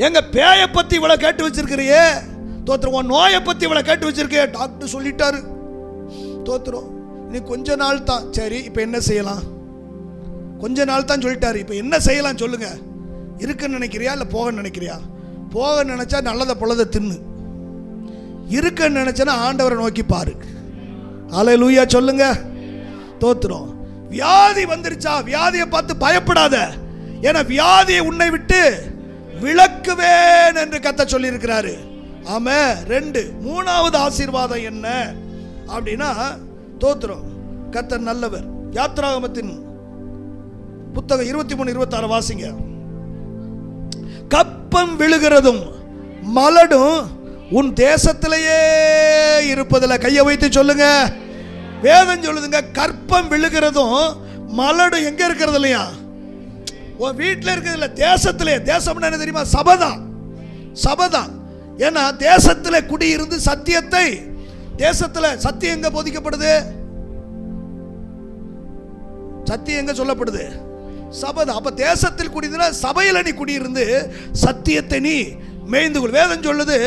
எங்க பேய பத்தி இவ்வளவு கேட்டு வச்சிருக்கிறியே தோத்திரம், உன் நோயை பத்தி இவ்வளவு கேட்டு வச்சிருக்கே, டாக்டர் சொல்லிட்டாரு தோத்திரம், நீ கொஞ்ச நாள் தான். சரி, இப்போ என்ன செய்யலாம்? கொஞ்ச நாள் தான் சொல்லிட்டாரு, இப்போ என்ன செய்யலாம் சொல்லுங்க. இருக்குன்னு நினைக்கிறியா இல்லை போக நினைக்கிறியா? போக நினைச்சா நல்லதை பொழுத தின்னு, இருக்குன்னு நினைச்சா ஆண்டவரை நோக்கி பாரு. ஹல்லேலூயா சொல்லுங்க தோத்திரம். வியாதி வந்துருச்சா, வியாதியை பார்த்து பயப்படாத. ஏன்னா வியாதியை உன்னை விட்டு விளக்குவேன் என்று கர்த்தர் சொல்லி இருக்கிறாரு. ஆமா. 2 3வது ஆசீர்வாதம் என்ன அப்படின்னா தோத்திரம், கர்த்தர் நல்லவர். யாத்ராகமத்தின் புத்தகம் 23-26 வாசிங்க. கப்பம் விழுகிறதும் மலடும் உன் தேசத்திலேயே இருப்பதில்லை. கையை வைத்து சொல்லுங்க. வேதம் சொல்லுதுங்க, கற்பம் விழுகிறதும் மலடும் எங்க இருக்கிறது இல்லையா, உன் வீட்டில் இருக்கிறது இல்லை, தேசத்திலே. தேசம்னா என்ன தெரியுமா? சபைதான், சபைதான். ஏன்னா தேசத்தில் குடியிருந்து சத்தியத்தை, தேசத்தில் சத்தியம் எங்க போதிக்கப்படுது, சத்தியம் எங்க சொல்லப்படுது, சபைதான். அப்ப தேசத்தில் குடியிருந்தா சபையில் நீ குடியிருந்து சத்தியத்தை நீ மேய்ந்து கொள். வேதம் சொல்லுது,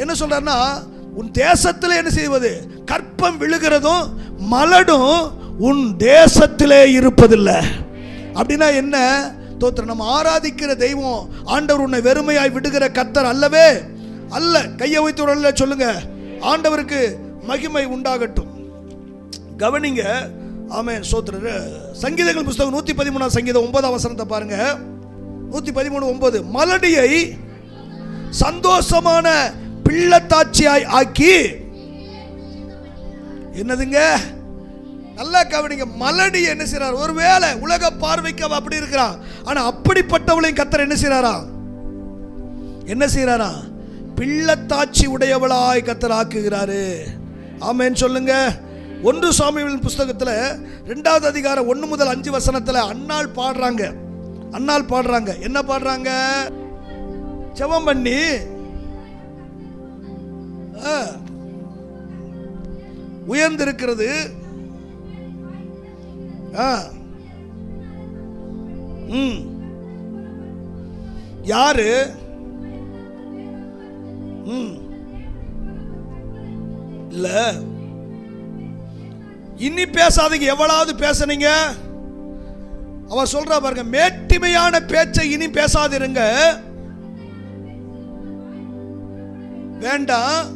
என்ன சொல்றாருன்னா, உன் தேசத்தில் என்ன செய்வது, கற்பம் விழுகிறதும் மலடும் உன் தேசத்திலே இருப்பதில்லை. அப்படின்னா என்ன தோத்திரம், நம்ம ஆராதிக்கிற தெய்வம் ஆண்டவர் உன்னை வெறுமையாய் விடுகிற கர்த்தர் அல்லவே அல்ல. கையை வைத்து சொல்லுங்க, ஆண்டவருக்கு மகிமை உண்டாகட்டும். கவனிங்க. ஆமென் சோத்திர. சங்கீதங்கள் புத்தகம் 113 சங்கீதம் 9 வசனத்தை பாருங்க. 113:9. மலடியை சந்தோஷமான பிள்ளைத்தாட்சியாய் ஆக்கி, என்னதுங்க, நல்லா கவனிங்க. மலடி என்ன செய்றார்? ஒருவேளை உலக பார்வைக்கு அவ அப்படி இருக்கிறான், ஆனா அப்படிப்பட்டவளையும் கர்த்தர் என்ன செய்றாரா, என்ன செய்றாரா, பிள்ளைத்தாட்சி உடையவளாய் கர்த்தர் ஆக்குகிறாரு. ஆமென் சொல்லுங்க. 1 சாமுவேல் புஸ்தகத்தில் 2வது அதிகாரம் 1 முதல் 5 வசனத்தில் அன்னாள் பாடுறாங்க. அன்னாள் பாடுறாங்க. என்ன பாடுறாங்க? ஜெபம் பண்ணி உயர்ந்திருக்கிறது. யாரு? இல்ல, இனி பேசாதீங்க. எவ்வளவு பேசுனீங்க? அவ சொல்றா பாருங்க, மேட்டிமையான பேச்சை இனி பேசாதிருங்க, வேண்டாம்.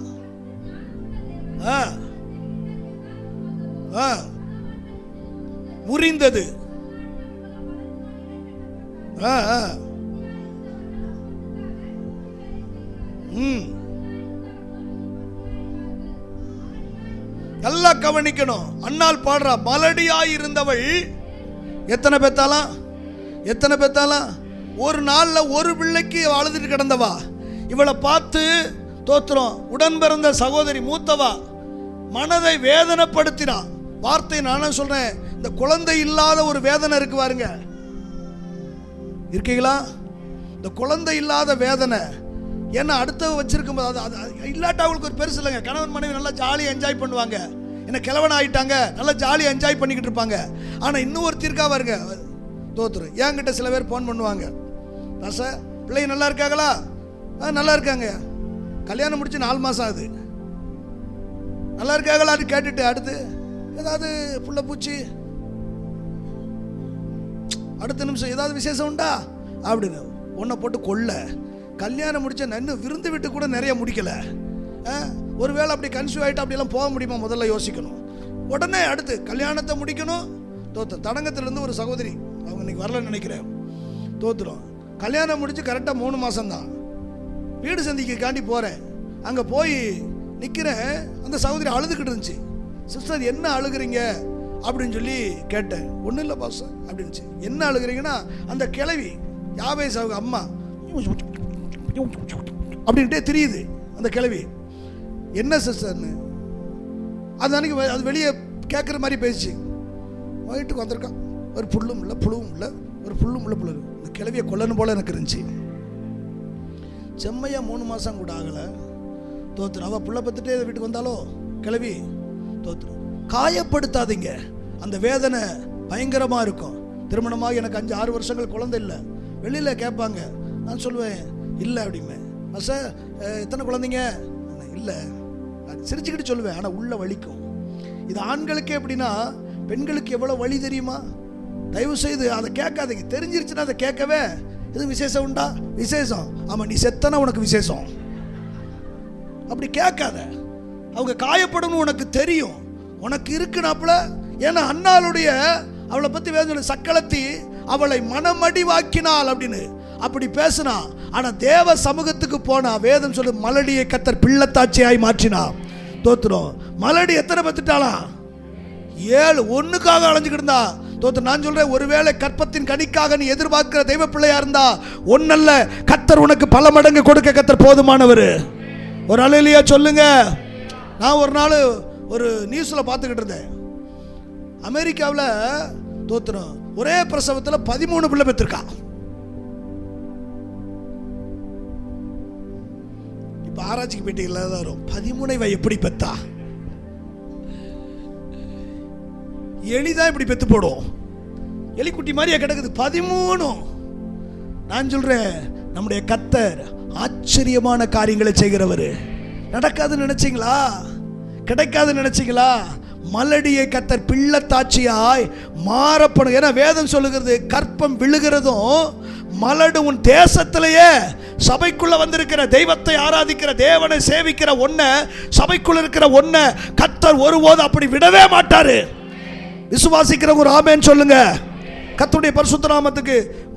முறிந்தது. நல்லா கவனிக்கணும். அன்னாள் பாடுறா, மலடியாய் இருந்தவள் எத்தனை பெத்தாலாம்? ஒரு நாள்ல ஒரு பிள்ளைக்கு அழுதுட்டு கிடந்தவா. இவளை பார்த்து தோத்திரம் உடன் பிறந்த சகோதரி மூத்தவா மனதை வேதனைப்படுத்தினா. வார்த்தை நானும் சொல்றேன், இந்த குழந்தை இல்லாத ஒரு வேதனை இருக்கு பாருங்க. இருக்கீங்களா? இந்த குழந்தை இல்லாத வேதனை. ஏன்னா அடுத்த வச்சிருக்கும் போது அது இல்லாட்டா அவங்களுக்கு ஒரு பெருசு இல்லைங்க. கணவன் மனைவி நல்லா ஜாலியாக என்ஜாய் பண்ணுவாங்க. என்ன கிழவன் ஆகிட்டாங்க, நல்லா ஜாலியாக என்ஜாய் பண்ணிக்கிட்டு இருப்பாங்க. ஆனால் இன்னும் ஒரு தீர்க்காக இருங்க தோத்துரு. என்கிட்ட சில பேர் ஃபோன் பண்ணுவாங்க, சார் பிள்ளைங்க நல்லா இருக்காங்களா? நல்லா இருக்காங்க. கல்யாணம் முடிச்சு 4 மாதம் ஆகுது. நல்லா இருக்காங்களான்னு கேட்டுட்டு அடுத்து ஏதாவது புள்ள பூச்சி, அடுத்த நிமிஷம் ஏதாவது விசேஷம் உண்டா அப்படின்னு ஒன்றை போட்டு கொள்ள. கல்யாணம் முடிச்ச இன்னும் விருந்து விட்டு கூட நிறைய முடிக்கல. ஒருவேளை அப்படி கன்சியூவ் ஆகிட்டு அப்படியெல்லாம் போக முடியுமா? முதல்ல யோசிக்கணும். உடனே அடுத்து கல்யாணத்தை முடிக்கணும். தடங்கத்திலேருந்து ஒரு சகோதரி, அவங்க இன்னைக்கு வரலன்னு நினைக்கிறேன், தோத்துரும். கல்யாணம் முடிச்சு கரெக்டாக 3 மாதம் தான். வீடு சந்திக்கு காண்டி போகிறேன். அங்கே போய் நிற்கிறேன். அந்த சகோதரி அழுதுகிட்டு இருந்துச்சு. சிஸ்டர் என்ன அழுகிறீங்க அப்படின்னு சொல்லி கேட்டேன். ஒன்றும் இல்லை பாஸ் அப்படின்னுச்சு. என்ன அழுகிறீங்கன்னா, அந்த கிழவி யாபேஸ் அவங்க அம்மா அப்படின்ட்டே தெரியுது அந்த கிழவி. என்ன சிஸ்டர்னு அது அன்னைக்கு அது வெளியே கேட்குற மாதிரி பேசிச்சு. வீட்டுக்கு வந்திருக்கான். ஒரு புல்லும் இல்லை புழுவும் இல்லை, ஒரு புல்லும் இல்லை புழு. இந்த கிழவியை கொல்லணும் போல எனக்கு இருந்துச்சு. செம்மையாக 3 மாதம் கூட ஆகலை. தோத்துரும். அவள் புள்ள பத்துட்டே வீட்டுக்கு வந்தாலோ கிளவி தோத்துரும். காயப்படுத்தாதீங்க. அந்த வேதனை பயங்கரமாக இருக்கும். திருமணமாக எனக்கு 5-6 வருஷங்கள் குழந்தை இல்லை. வெளியில் கேட்பாங்க, நான் சொல்லுவேன் இல்லை அப்படிமே. சார் எத்தனை குழந்தைங்க? இல்லை. சிரிச்சுக்கிட்டு சொல்லுவேன், ஆனால் உள்ள வலிக்கும். இது ஆண்களுக்கே எப்படின்னா, பெண்களுக்கு எவ்வளோ வலி தெரியுமா? தயவு செய்து அதை கேட்காதீங்க. தெரிஞ்சிருச்சுன்னா அதை கேட்கவே. இது விசேஷம் உண்டா? விசேஷம். ஆமாம், நீ செத்தனா உனக்கு விசேஷம். அப்படி கேட்காத. அவங்க காயப்படணும் உனக்கு தெரியும், உனக்கு இருக்குனாப்புல. ஏன்னா அன்னாளுடைய அவளை பற்றி வேதனை சக்களத்தி அவளை மனமடிவாக்கினாள் அப்படின்னு அப்படி பேசினா. ஆனால் தேவ சமூகத்துக்கு போனா வேதம் சொல்லு, மலடியை கர்த்தர் பிள்ளைத்தாட்சியாய் மாற்றினா. தோத்துரும். மலடி எத்தனை பெத்துட்டாலாம்? 7. 1க்காக அலைஞ்சுக்கிட்டு இருந்தா. தோத்து. நான் சொல்றேன், ஒருவேளை கற்பத்தின் கனிக்காக நீ எதிர்பார்க்கிற தெய்வ பிள்ளையா இருந்தா, ஒன்னல்ல, கர்த்தர் உனக்கு பல மடங்கு கொடுக்க கர்த்தர் போதுமானவர். ஒரு அல்லேலூயா சொல்லுங்க. நான் ஒரு நாள் ஒரு நியூஸ்ல பார்த்துக்கிட்டு இருந்தேன். அமெரிக்காவில் தோத்துரும் ஒரே பிரசவத்தில் 13 பிள்ளை பெற்றிருக்கா. இப்ப ஆராய்ச்சிக்கு போயிட்டீங்களா? 13 எப்படி பெத்தா? எலிதான் இப்படி பெத்து போடும். எலிக்குட்டி மாதிரியா கிடக்குது 13. நான் சொல்றேன், நம்முடைய கர்த்தர் ஆச்சரியமான காரியங்களை செய்கிறவர். நடக்காதுன்னு நினைச்சீங்களா? கிடைக்காதுன்னு நினைச்சீங்களா? மலடியை கர்த்தர் பிள்ளைத்தாட்சியாய் மாறப்படும். ஏன்னா வேதம் சொல்லுகிறது, கற்பம் விழுகிறதும் மலடு உன் தேசத்திலேயே சபைக்குள்ள வந்திருக்கிற தெய்வத்தை ஆராதிக்கிற தேவனை சேவிக்கிற ஒன்ன, சபைக்குள்ள இருக்கிற ஒன்ன கர்த்தர் ஒருபோது அப்படி விடவே மாட்டாரு. விசுவாசிக்கிற ஒரு ஆமென் சொல்லுங்க. கர்த்தருடைய பரிசுத்த நாமத்துக்கு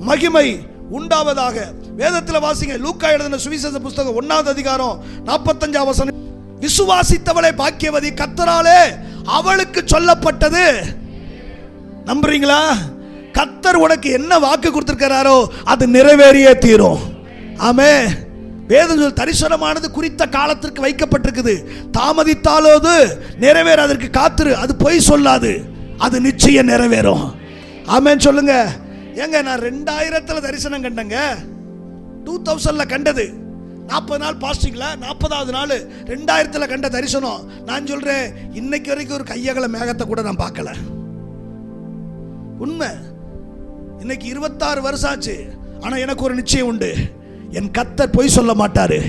மகிமை உண்டாவதாக. வேதத்தில் வாசிங்க, லூக்கா எழுதின சுவிசேஷ புஸ்தகம் 1வது அதிகாரம் 45வது வசனம். விசுவாசித்தவளை பாக்கியவதி, கர்த்தராலே அவளுக்கு சொல்லப்பட்டது. நம்புறீங்களா? கர்த்தர் உனக்கு என்ன வாக்கு கொடுத்திருக்கிறாரோ அது நிறைவேறியே தீரும். ஆமென். வேதம் சொல், தரிசனமானது குறித்த காலத்திற்கு வைக்கப்பட்டிருக்குது. தாமதித்தாலோது நிறைவேறாதற்கு காத்திரு. அது பொய் சொல்லாது, அது நிச்சயம் நிறைவேறும். ஆமென் சொல்லுங்க. ஏங்க நான் 2000 தரிசனம் கண்டங்க. 2000 கண்டது 40 நாள் பாஸ்டிங்ல 40வது நாள் 2000 கண்ட தரிசனம். நான் சொல்றேன், இன்னைக்கு வரைக்கும் ஒரு கையகல மேகத்தை கூட நான் பார்க்கல. உண்மை. இன்னைக்கு 26 வருஷம் ஆச்சு. ஆனா எனக்கு ஒரு நிச்சயம் உண்டு, என் கர்த்தர் பொய் சொல்ல மாட்டாரு.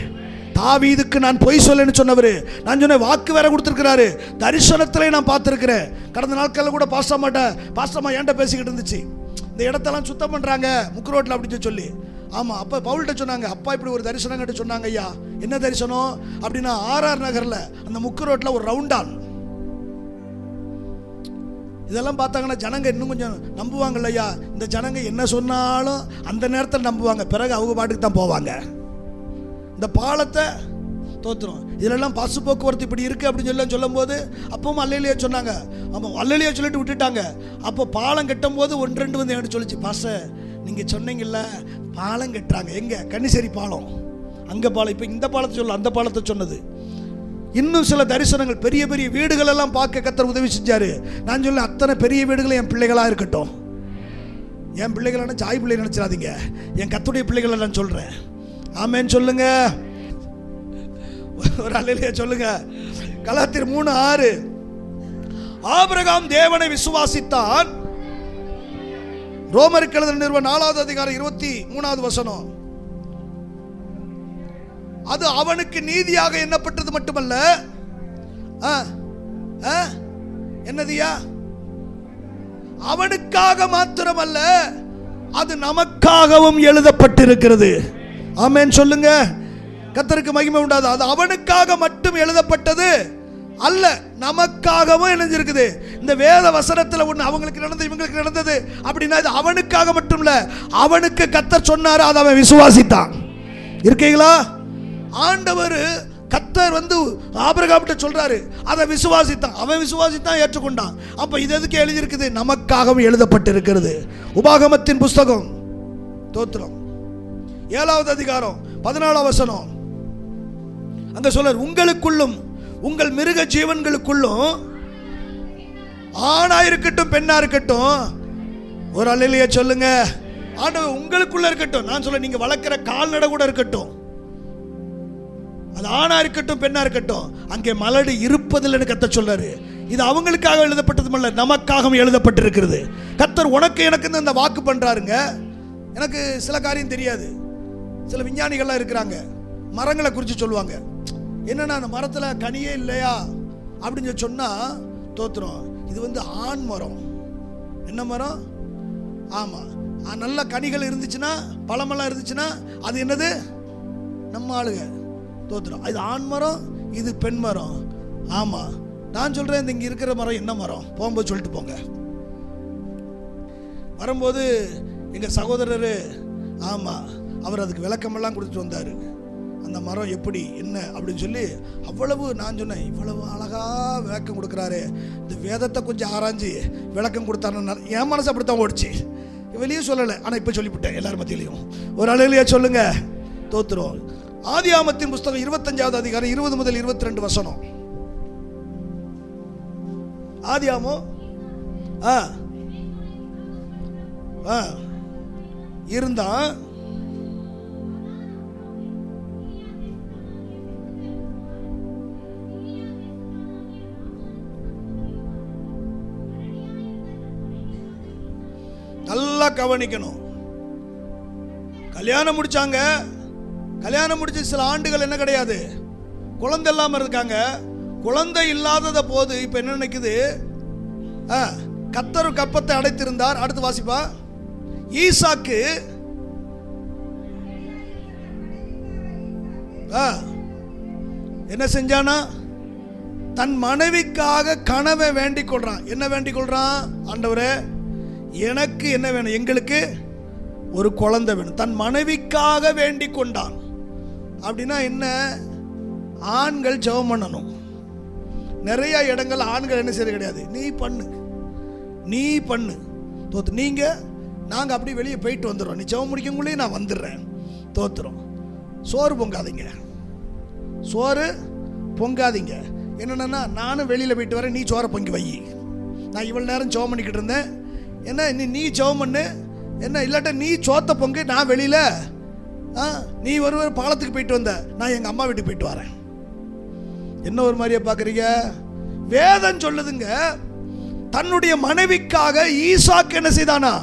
தாவீதுக்கு நான் பொய் சொல்லன்னு சொன்னவர். நான் சொன்ன வாக்கு வேற கொடுத்துருக்கிறாரு. தரிசனத்திலே நான் பார்த்துருக்கிறேன். கடந்த நாட்களில் கூட பாஸ்டம்மா என்கிட்ட பேசிக்கிட்டு இருந்துச்சு, இந்த இடத்தெல்லாம் சுத்தம் பண்ணுறாங்க முக்கு ரோட்டில் அப்படின்னு சொல்லி. ஆமாம், அப்போ பவுல்கிட்ட சொன்னாங்க, அப்பா இப்படி ஒரு தரிசனம் கிட்ட சொன்னாங்க. ஐயா என்ன தரிசனம் அப்படின்னா, RR நகரில் அந்த முக்கு ரோட்டில் ஒரு ரவுண்டான். இதெல்லாம் பார்த்தாங்கன்னா ஜனங்க இன்னும் கொஞ்சம் நம்புவாங்கல்ல. ஐயா இந்த ஜனங்க என்ன சொன்னாலும் அந்த நேரத்தில் நம்புவாங்க, பிறகு அவங்க பாட்டுக்கு தான் போவாங்க. இந்த பாலத்தை தோத்துரும், இதெல்லாம் பசு போக்குவரத்து இப்படி இருக்குது அப்படின்னு சொல்லும் போது அப்பவும் அல்லேலியா சொன்னாங்க. ஆமாம், அல்லேலியா சொல்லிட்டு விட்டுட்டாங்க. அப்போ பாலம் கட்டும் போது 1-2 வந்து என்கிட்ட சொல்லிச்சு, பாஸ்டர் நீங்கள் சொன்னீங்கல்ல பாலம் கட்டுறாங்க, எங்கே கன்னிசேரி பாலம், அங்கே பாலம், இப்போ இந்த பாலத்தை சொல்ல அந்த பாலத்தை சொன்னது. இன்னும் சில தரிசனங்கள், பெரிய பெரிய வீடுகள் எல்லாம் பார்க்க கர்த்தர் உதவி செஞ்சாரு. நான் சொல்ல அத்தனை பெரிய வீடுகளும் என் பிள்ளைகளாக இருக்கட்டும். என் பிள்ளைகள் ஜாய் பிள்ளை நினைச்சிடாதீங்க, என் கர்த்தருடைய பிள்ளைகளை நான் சொல்கிறேன். ஆமென் சொல்லுங்க, ஒரு அல்லேலூயா சொல்லுங்க. கலாத்தியர் 3:6, ஆபிரகாம் தேவனை விசுவாசித்தான். ரோமருக்கு எழுதின நிருபம் 4வது அதிகாரம் 23வது வசனம், அது அவனுக்கு நீதியாக எண்ணப்பட்டது மட்டுமல்ல, என்னதியா, அவனுக்காக மாத்திரமல்ல அது நமக்காகவும் எழுதப்பட்டிருக்கிறது. ஆமென் சொல்லுங்க, கர்த்தருக்கு மகிமை உண்டாது. அது அவனுக்காக மட்டும் எழுதப்பட்டது அல்ல, நமக்காகவும் இணைஞ்சிருக்குது. இந்த வேத வசனத்தில் ஒன்று அவங்களுக்கு நடந்தது இவங்களுக்கு நடந்தது அப்படின்னா இது அவனுக்காக மட்டும் இல்ல, அவனுக்கு கர்த்தர் சொன்னாரு, அதை அவன் விசுவாசித்தான். இருக்கீங்களா? ஆண்டவர் கர்த்தர் வந்து ஆபிரகாம்கிட்ட சொல்றாரு, அதை விசுவாசித்தான், அவன் விசுவாசித்தான், ஏற்றுக்கொண்டான். அப்ப இது எதுக்கு எழுதியிருக்குது? நமக்காகவும் எழுதப்பட்டிருக்கிறது. உபாகமத்தின் புஸ்தகம் தோத்திரம் 7வது அதிகாரம் 14வது வசனம், அங்க சொல்றார், உங்களுக்குள்ளும் உங்கள் மிருக ஜீவன்களுக்குள்ளும் ஆணா இருக்கட்டும் பெண்ணா இருக்கட்டும், ஒரு அல்லேலூயா சொல்லுங்க. ஆண்டவர் உங்களுக்குள்ள இருக்கட்டும். நான் சொல்ல, நீங்க வளர்க்கிற கால்நடை கூட இருக்கட்டும், அது ஆணா இருக்கட்டும் பெண்ணா இருக்கட்டும், அங்கே மலடு இருப்பதில்லைன்னு கர்த்தர் சொல்றாரு. இது அவங்களுக்காக எழுதப்பட்டதும் அல்ல, நமக்காகவும் எழுதப்பட்டிருக்கிறது. கர்த்தர் உனக்கு எனக்கு இந்த வாக்கு பண்றாருங்க. எனக்கு சில காரியம் தெரியாது. சில விஞ்ஞானிகள்லாம் இருக்கிறாங்க, மரங்களை குறித்து சொல்லுவாங்க. என்னன்னா, அந்த மரத்தில் கனியே இல்லையா அப்படின்னு சொன்னா தோத்துரும், இது வந்து ஆண் மரம். என்ன மரம்? ஆமா, நல்ல கனிகள் இருந்துச்சுன்னா, பழமெல்லாம் இருந்துச்சுன்னா அது என்னது? நம்ம ஆளுங்க. தோத்துரும், இது ஆண் மரம், இது பெண் மரம். ஆமா, நான் சொல்றேன், இந்த இங்க இருக்கிற மரம் என்ன மரம்? போகும்போது சொல்லிட்டு போங்க. வரும்போது எங்க சகோதரர், ஆமா, அவர் அதுக்கு விளக்கமெல்லாம் கொடுத்துட்டு வந்தாரு. அந்த மரம் எப்படி என்ன அப்படின்னு சொல்லி அவ்வளவு. நான் சொன்னேன், இவ்வளவு அழகா விளக்கம் கொடுக்குறாரு, இந்த வேதத்தை கொஞ்சம் ஆராய்ச்சி விளக்கம் கொடுத்தாருன்னு என் மனசு அப்படித்தான் ஓடிச்சு. வெளியே சொல்லலை, ஆனால் இப்போ சொல்லிவிட்டேன் எல்லாரும் மத்தியிலையும். ஒரு அல்லேலூயா சொல்லுங்க. தோத்துரும். ஆதியாகமத்தின் புஸ்தகம் 25வது அதிகாரம் 20 முதல் 22 வசனம். ஆதியாகமம் இருந்தான். நல்லா கவனிக்கணும். கல்யாணம் முடிச்சாங்க. கல்யாணம் முடிச்சு சில ஆண்டுகள் என்ன கிடையாது, குழந்தை இல்லாம இருக்காங்க. குழந்தை இல்லாதத போது இப்ப என்ன நினைக்குது? கர்த்தர் கற்பத்தை அடைத்திருந்தார். அடுத்து வாசிப்பா. ஈசாக்கு என்ன செஞ்சானா? தன் மனைவிக்காக கனவை வேண்டிக் கொள்றான். என்ன வேண்டிக் கொள்றான்? ஆண்டவரே, எனக்கு என்ன வேணும்? எங்களுக்கு ஒரு குழந்தை வேணும். தன் மனைவிக்காக வேண்டிக் கொண்டான். அப்படின்னா என்ன? ஆண்கள் ஜெபம் பண்ணணும். நிறைய இடங்கள் ஆண்கள் என்ன செய்ய கிடையாது, நீ பண்ணு நீ பண்ணு. தோத்து நீங்க நாங்க அப்படி வெளியே போயிட்டு வந்துடுறோம், நீ ஜெபம் முடிக்கக்குள்ளேயே நான் வந்துடுறேன். தோத்துறோம். சோறு பொங்காதீங்க, சோறு பொங்காதீங்க. என்னன்னா, நானும் வெளியில போயிட்டு வரேன், நீ சோறை பொங்கி வை. நான் இவ்வளவு நேரம் ஜெபம் பண்ணிக்கிட்டு இருந்தேன், என்ன நீ ஜெபம் பண்ணு, என்ன இல்லாட்ட நீ சோத்த பொங்கு, நான் வெளியில நீ ஒரு பாலத்துக்கு போயிட்டு வந்த, நான் எங்க அம்மா வீட்டுக்கு போயிட்டு வரேன். என்ன ஒரு மாதிரியா பாக்குறீங்க? வேதம் சொல்லுதுங்க, தன்னுடைய மனைவிக்காக ஈசாக்கு என்ன செய்தானா?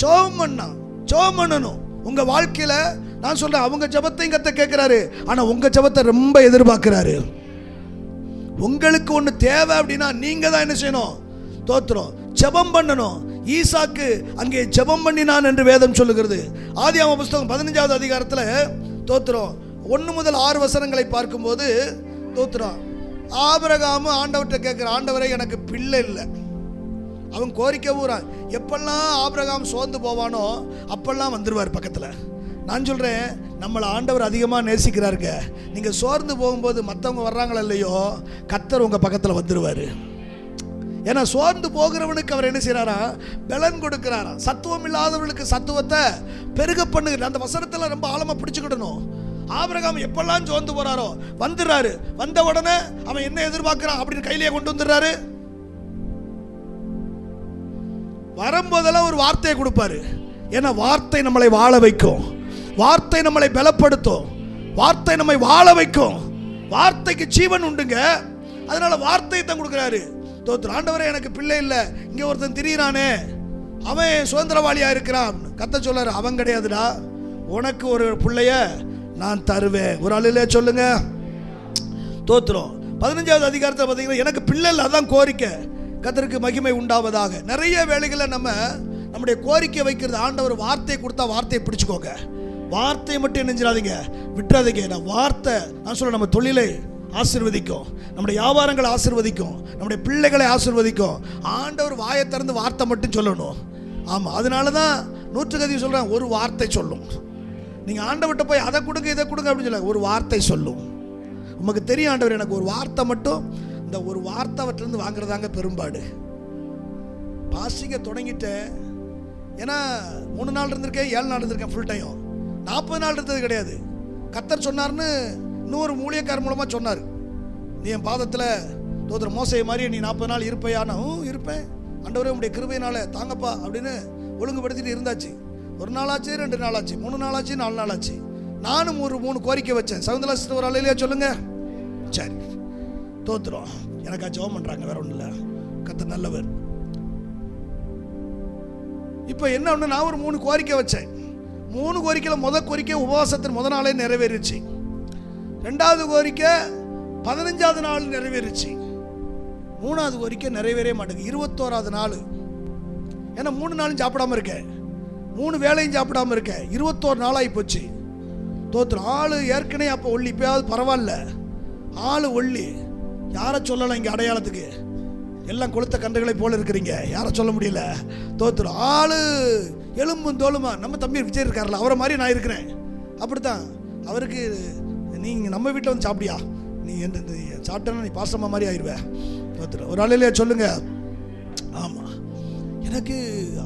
ஜெபம் பண்ணணும். உங்க வாழ்க்கையில நான் சொல்றேன், அவங்க ஜெபத்தையும் கத்த கேட்கிறாரு, ஆனா உங்க ஜெபத்தை ரொம்ப எதிர்பார்க்கிறாரு. உங்களுக்கு ஒண்ணு தேவை அப்படின்னா நீங்க தான் என்ன செய்யணும்? தோத்திரம் ஜெபம் பண்ணணும். ஈசாக்கு அங்கே ஜெபம் பண்ணினான் என்று வேதம் சொல்லுகிறது. ஆதியாகம புத்தகம் 15வது அதிகாரத்தில் தோத்திரம் 1 முதல் 6 வசனங்களை பார்க்கும்போது தோத்திரம் ஆபிரகாம் ஆண்டவர்கிட்ட கேட்கிற, ஆண்டவரே எனக்கு பிள்ளை இல்லை. அவன் கோரிக்கை ஊறான். எப்பெல்லாம் ஆபிரகாம் சோர்ந்து போவானோ அப்பெல்லாம் வந்துடுவார் பக்கத்தில். நான் சொல்கிறேன், நம்மளை ஆண்டவர் அதிகமாக நேசிக்கிறாருங்க. நீங்கள் சோர்ந்து போகும்போது மற்றவங்க வர்றாங்களோ இல்லையோ, கர்த்தர் உங்கள் பக்கத்தில் வந்துடுவார். ஏன்னா சோர்ந்து போகிறவனுக்கு அவர் என்ன செய்கிறாரா? பலன் கொடுக்கிறாரா. சத்துவம் இல்லாதவர்களுக்கு சத்துவத்தை பெருக பண்ணுகிறார். அந்த வசனத்தில் ரொம்ப ஆழமாக பிடிச்சுக்கிடணும். ஆபிரகாம் எப்பெல்லாம் சோர்ந்து போறாரோ வந்துடுறாரு. வந்த உடனே அவன் என்ன எதிர்பார்க்கிறான் அப்படின்னு கையிலேயே கொண்டு வந்துடுறாரு. வரும்போதெல்லாம் ஒரு வார்த்தையை கொடுப்பாரு. ஏன்னா வார்த்தை நம்மளை வாழ வைக்கும், வார்த்தை நம்மளை பலப்படுத்தும், வார்த்தை நம்மை வாழ வைக்கும். வார்த்தைக்கு ஜீவன் உண்டுங்க. அதனால வார்த்தையை தான் கொடுக்குறாரு. தோத்திரம் ஆண்டவரே எனக்கு பிள்ளை இல்லை, இங்கே ஒருத்தன் திரியிறானே, அவன் சுதந்திரவாளியா இருக்கிறான். கத்த சொல்றாரு, அவன் கிடையாதுடா, உனக்கு ஒரு பிள்ளைய நான் தருவேன். ஒரு ஆளிலே சொல்லுங்க தோத்திரம். 15வது அதிகாரத்தில் பார்த்தீங்கன்னா எனக்கு பிள்ளை இல்லை, அதான் கோரிக்கை. கர்த்தருக்கு மகிமை உண்டாவதாக. நிறைய வேளைகளை நம்முடைய கோரிக்கை வைக்கிறது. ஆண்டவர் வார்த்தையை கொடுத்தா வார்த்தையை பிடிச்சுக்கோங்க. வார்த்தையை மட்டும் என்ன செஞ்சிடாதீங்க, விட்டுறாதீங்க. வார்த்தை நான் சொல்ல நம்ம தொழிலை ஆசீர்வதிக்கும், நம்முடைய வியாபாரங்களை ஆசீர்வதிக்கும், நம்முடைய பிள்ளைகளை ஆசீர்வதிக்கும். ஆண்டவர் வாயை திறந்து வார்த்தை மட்டும் சொல்லணும். ஆமாம், அதனால தான் நூற்றுக்கதி சொல்கிறேன், ஒரு வார்த்தை சொல்லும். நீங்கள் ஆண்டவர்கிட்ட போய் அதை கொடுங்க இதை கொடுங்க அப்படின்னு சொல்ல, ஒரு வார்த்தை சொல்லும். உமக்கு தெரியும் ஆண்டவர் எனக்கு ஒரு வார்த்தை மட்டும், இந்த ஒரு வார்த்தை அவற்றிலிருந்து வாங்குறதாங்க பெரும்பாடு. பாசிங்க தொடங்கிட்டேன். ஏன்னா 3 நாள் இருந்திருக்கேன், 7 நாள் இருந்திருக்கேன், ஃபுல் டைம் 40 நாள் இருந்தது கிடையாது. கர்த்தர் சொன்னார்னு இன்னொரு ஊழியக்காரர் மூலமாக சொன்னார், நீ என் பாதத்தில் தோத்திர மோசை மாதிரி நீ 40 நாள் இருப்பையானா? இருப்பேன் ஆண்டவரே உடைய கிருபையினால தாங்கப்பா அப்படின்னு ஒழுங்குபடுத்திட்டு இருந்தாச்சு. 1 நாளாச்சு, 2 நாளாச்சு, 3 நாளாச்சு, 4 நாளாச்சு. நானும் ஒரு 3 கோரிக்கை வச்சேன். சவுந்தரா சிஸ்டர் ஒரு அலையிலையா சொல்லுங்க. சரி தோத்துறோம், எனக்கா ஜெபம் பண்ணுறாங்க, வேற ஒன்றும் இல்லை. கர்த்தர் நல்லவர். இப்போ என்ன ஒன்று, நான் ஒரு 3 கோரிக்கை வச்சேன். 3 கோரிக்கையில் முதல் கோரிக்கை உபவாசத்தின் முதல் நாளே நிறைவேறிச்சு. 2வது கோரிக்கை 15வது நாள் நிறைவேறிச்சு. 3வது கோரிக்கை நிறைவேறவே மாட்டேங்குது. 21வது நாள். ஏன்னா 3 நாளும் சாப்பிடாம இருக்கேன், 3 வேளையும் சாப்பிடாம இருக்கேன். 21 நாளாகி போச்சு. தோத்துறோம். ஆளு ஏற்கனவே அப்போ ஒல்லி, இப்பயாவது பரவாயில்ல, ஆளு ஒல்லி. யாரை சொல்லலாம் இங்கே அடையாளத்துக்கு? எல்லாம் கொளுத்த கன்றுகளை போல இருக்கிறீங்க, யாரை சொல்ல முடியல. தோத்துறோம். ஆளு எலும்பும் தோலுமா. நம்ம தம்பி விஜய் இருக்கார்ல, அவரை மாதிரி நான் இருக்கிறேன். அப்படித்தான் அவருக்கு, நீங்கள் நம்ம வீட்டில் வந்து சாப்பிடியா, நீ எந்த சாப்பிட்டேன்னா நீ பாசமா மாதிரி ஆயிடுவேன். தோத்துறோம். ஒரு ஆளிலையா சொல்லுங்க. ஆமாம், எனக்கு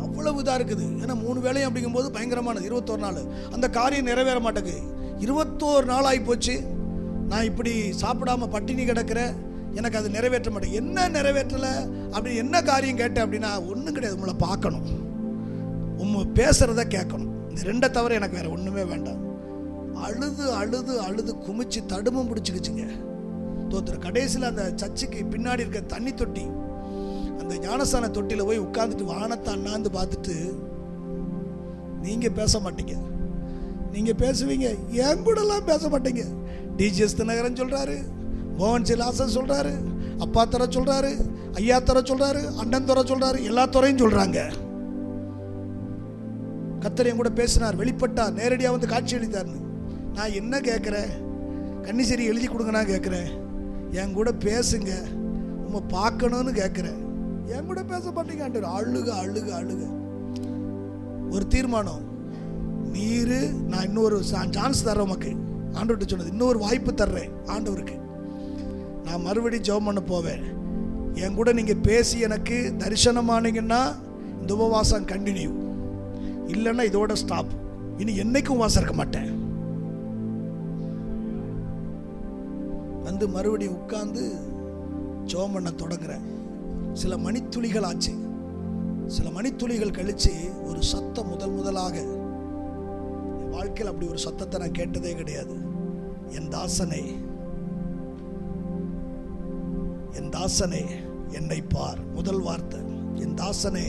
அவ்வளவு இதாக இருக்குது. ஏன்னா 3 வேளையும் அப்படிங்கும்போது பயங்கரமானது. 21 நாள் அந்த காரியம் நிறைவேற மாட்டேங்குது. 21 நாள் ஆகி போச்சு. நான் இப்படி சாப்பிடாம பட்டினி கிடக்கிறேன், எனக்கு அது நிறைவேற்ற மாட்டேன். என்ன நிறைவேற்றலை அப்படி என்ன காரியம் கேட்டேன் அப்படின்னா, ஒன்றும் கிடையாது, உங்களை பார்க்கணும், பேசுகிறத கேட்கணும். இந்த 2 தவிர எனக்கு வேற ஒன்றுமே வேண்டாம். அழுது அழுது அழுது குமிச்சு தடுமம் பிடிச்சிக்கிச்சுங்க. தோத்துற கடைசியில் அந்த சர்ச்சுக்கு பின்னாடி இருக்க தண்ணி தொட்டி, அந்த ஞானஸ்தான தொட்டியில் போய் உட்காந்துட்டு வானத்தை அண்ணாந்து பார்த்துட்டு, நீங்கள் பேச மாட்டீங்க, நீங்கள் பேசுவீங்க, என் கூடலாம் பேச மாட்டீங்க. டிஜிஎஸ் தினகரன் சொல்கிறாரு, மோகன் சிலாசன் சொல்கிறாரு, அப்பா தர சொல்கிறாரு, ஐயா தர சொல்கிறாரு, அண்ணன் தர சொல்கிறாரு, எல்லா துறையும் சொல்கிறாங்க. கர்த்தர் என் கூட பேசினார், வெளிப்பட்டார், நேரடியாக வந்து காட்சி அளித்தார்னு. நான் என்ன கேட்குறேன்? கன்னிசரி எழுதி கொடுங்க. நான் கேட்குறேன், என் கூட பேசுங்க, உங்க பார்க்கணும்னு கேட்குறேன். என் கூட பேச மாட்டீங்க ஆண்டவர். அழுக அழுக அழுக. ஒரு தீர்மானம், நீரு நான் இன்னொரு சான்ஸ் தர்றேன் உமக்கு. ஆண்டவர்கிட்ட சொன்னது, இன்னொரு வாய்ப்பு தர்றேன் ஆண்டவருக்கு. நான் மறுபடியும் ஜெபம் பண்ண போவேன். என் கூட நீங்கள் பேசி எனக்கு தரிசனமானீங்கன்னா இந்த உபவாசம் கண்டினியூ, இல்லைன்னா இதோட ஸ்டாப். இனி என்னைக்கும் உபவாசம் இருக்க மாட்டேன். வந்து மறுபடியும் உட்கார்ந்து ஜெபம் பண்ண தொடங்குறேன். சில மணித்துளிகள் ஆச்சு. சில மணித்துளிகள் கழிச்சு ஒரு சத்தம் முதலாக என் வாழ்க்கையில் அப்படி ஒரு சத்தத்தை நான் கேட்டதே கிடையாது. என் தாசனே, என் தாசனே என்னை பார். முதல் வார்த்தை, என் தாசனே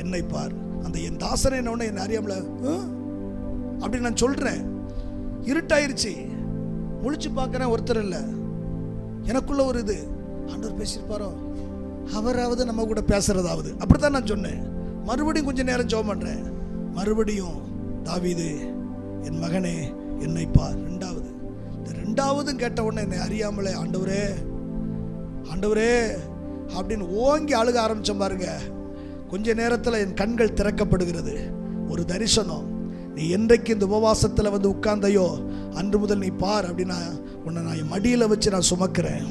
என்னை பார். அந்த என் தாசனே என்ன அறியாமல அப்படி நான் சொல்றேன். இருட்டாயிருச்சு, முழிச்சு பார்க்கிறேன், ஒருத்தர் இல்லை. எனக்குள்ள ஒரு இது, ஆண்டவர் பேசியிருப்பாரோ, அவராவது நம்ம கூட பேசுறதாவது, அப்படித்தான் நான் சொன்னேன். மறுபடியும் கொஞ்சம் நேரம் ஜெபம் பண்றேன். மறுபடியும் தாவீது என் மகனே என்னை பார். ரெண்டாவது, இந்த ரெண்டாவதும் கேட்ட உடனே என்னை அறியாமலே ஆண்டவரே ஆண்டவரே அப்படின்னு ஓங்கி அழுக ஆரம்பிச்சேன் பாருங்க. கொஞ்ச நேரத்தில் என் கண்கள் திறக்கப்படுகிறது. ஒரு தரிசனம். நீ என்றைக்கு இந்த உபவாசத்தில் வந்து உட்கார்ந்தையோ அன்று முதல் நீ பார் அப்படின்னா உன்னை நான் என் மடியில் வச்சு நான் சுமக்கிறேன்.